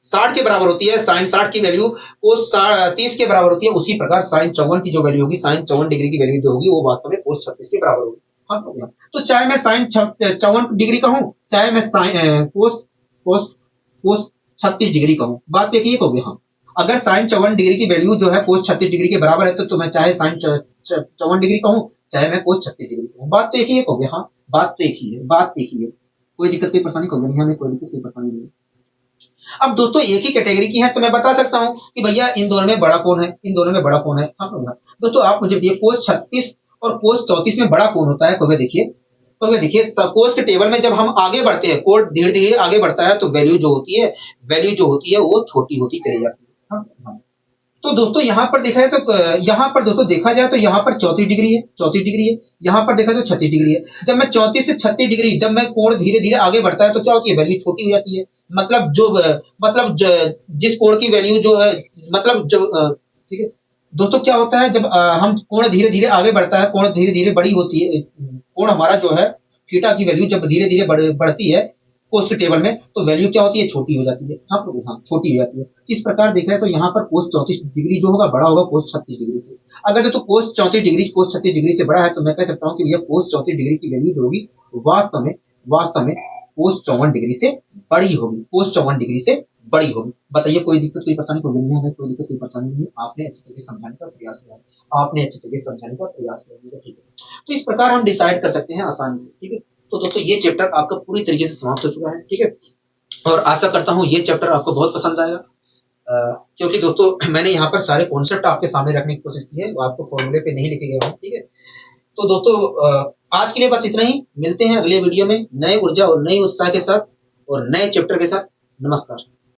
60 के बराबर होती है, साइन 60 की वैल्यू कोस 30 के बराबर होती है, उसी प्रकार साइन 54 की जो वैल्यू होगी, साइन 54 डिग्री की वैल्यू जो होगी वो वास्तव में कोस 36 के बराबर होगी। हाँ हो गया। तो चाहे मैं साइन 54 डिग्री का हूं, चाहे मैं साइन कोस कोस कोस 36 डिग्री का हूं, बात एक ही होगी। हाँ अगर साइन 54 डिग्री की वैल्यू जो है कोस 36 डिग्री के बराबर है तो मैं चाहे साइन 54 डिग्री का हूं, चाहे मैं कोस 36 डिग्री का हूं, बात तो एक ही होगी। हाँ बात तो एक ही है, बात एक ही है। कोई दिक्कत कोई परेशानी होगी नहीं, हमें कोई दिक्कत कोई परेशानी नहीं। अब दोस्तों एक ही कैटेगरी की है तो मैं बता सकता हूं कि भैया इन दोनों में बड़ा कौन है, इन दोनों में बड़ा कौन है। हाँ भैया दोस्तों आप मुझे बताइए कोस 36 और कोस 34 में बड़ा कौन होता है? क्योंकि देखिए कोस के टेबल में जब हम आगे बढ़ते हैं, कोड धीरे धीरे आगे बढ़ता है तो वैल्यू जो होती है वो छोटी होती चली जाती है। हाँ, हाँ। तो दोस्तों यहाँ पर देखा जाए तो यहाँ पर दोस्तों देखा जाए तो यहाँ पर 34 डिग्री है, 34 डिग्री है। यहाँ पर देखा तो 36 डिग्री है। जब मैं 34 से 36 डिग्री, जब मैं कोण धीरे धीरे आगे बढ़ता है तो क्या होती है? वैल्यू छोटी हो जाती है। जिस कोण की वैल्यू जो है, मतलब जब ठीक है दोस्तों, क्या होता है जब हम कोण धीरे धीरे आगे बढ़ता है, कोण धीरे धीरे बड़ी होती है, कोण हमारा जो है थीटा की वैल्यू जब धीरे धीरे बढ़ती है कोस के टेबल में तो वैल्यू क्या होती है? छोटी हो जाती है। हाँ हाँ छोटी हो जाती है। इस प्रकार देखा है तो यहाँ पर कोस 34 डिग्री जो होगा बड़ा होगा कोस 36 डिग्री से। अगर तो कोस 34 डिग्री कोस 36 डिग्री से बड़ा है तो मैं कह सकता हूँ कि भैया कोस 34 डिग्री की वैल्यू जो होगी वास्तव में कोस 54 डिग्री से बड़ी होगी, कोस 54 डिग्री से बड़ी होगी। बताइए कोई दिक्कत कोई परेशानी होगी नहीं? हमें कोई दिक्कत कोई परेशानी नहीं, आपने अच्छी तरीके समझाने का प्रयास किया, ठीक है। तो इस प्रकार हम डिसाइड कर सकते हैं आसानी से, ठीक है। तो दोस्तों ये चैप्टर आपका पूरी तरीके से समाप्त हो चुका है, ठीक है। और आशा करता हूँ ये चैप्टर आपको बहुत पसंद आएगा, क्योंकि दोस्तों मैंने यहाँ पर सारे कॉन्सेप्ट आपके सामने रखने की कोशिश की है, वो आपको फॉर्मूले पे नहीं लिखे गए हैं, ठीक है। तो दोस्तों आज के लिए बस इतना ही, मिलते हैं अगले वीडियो में नए ऊर्जा और नए उत्साह के साथ और नए चैप्टर के साथ। नमस्कार।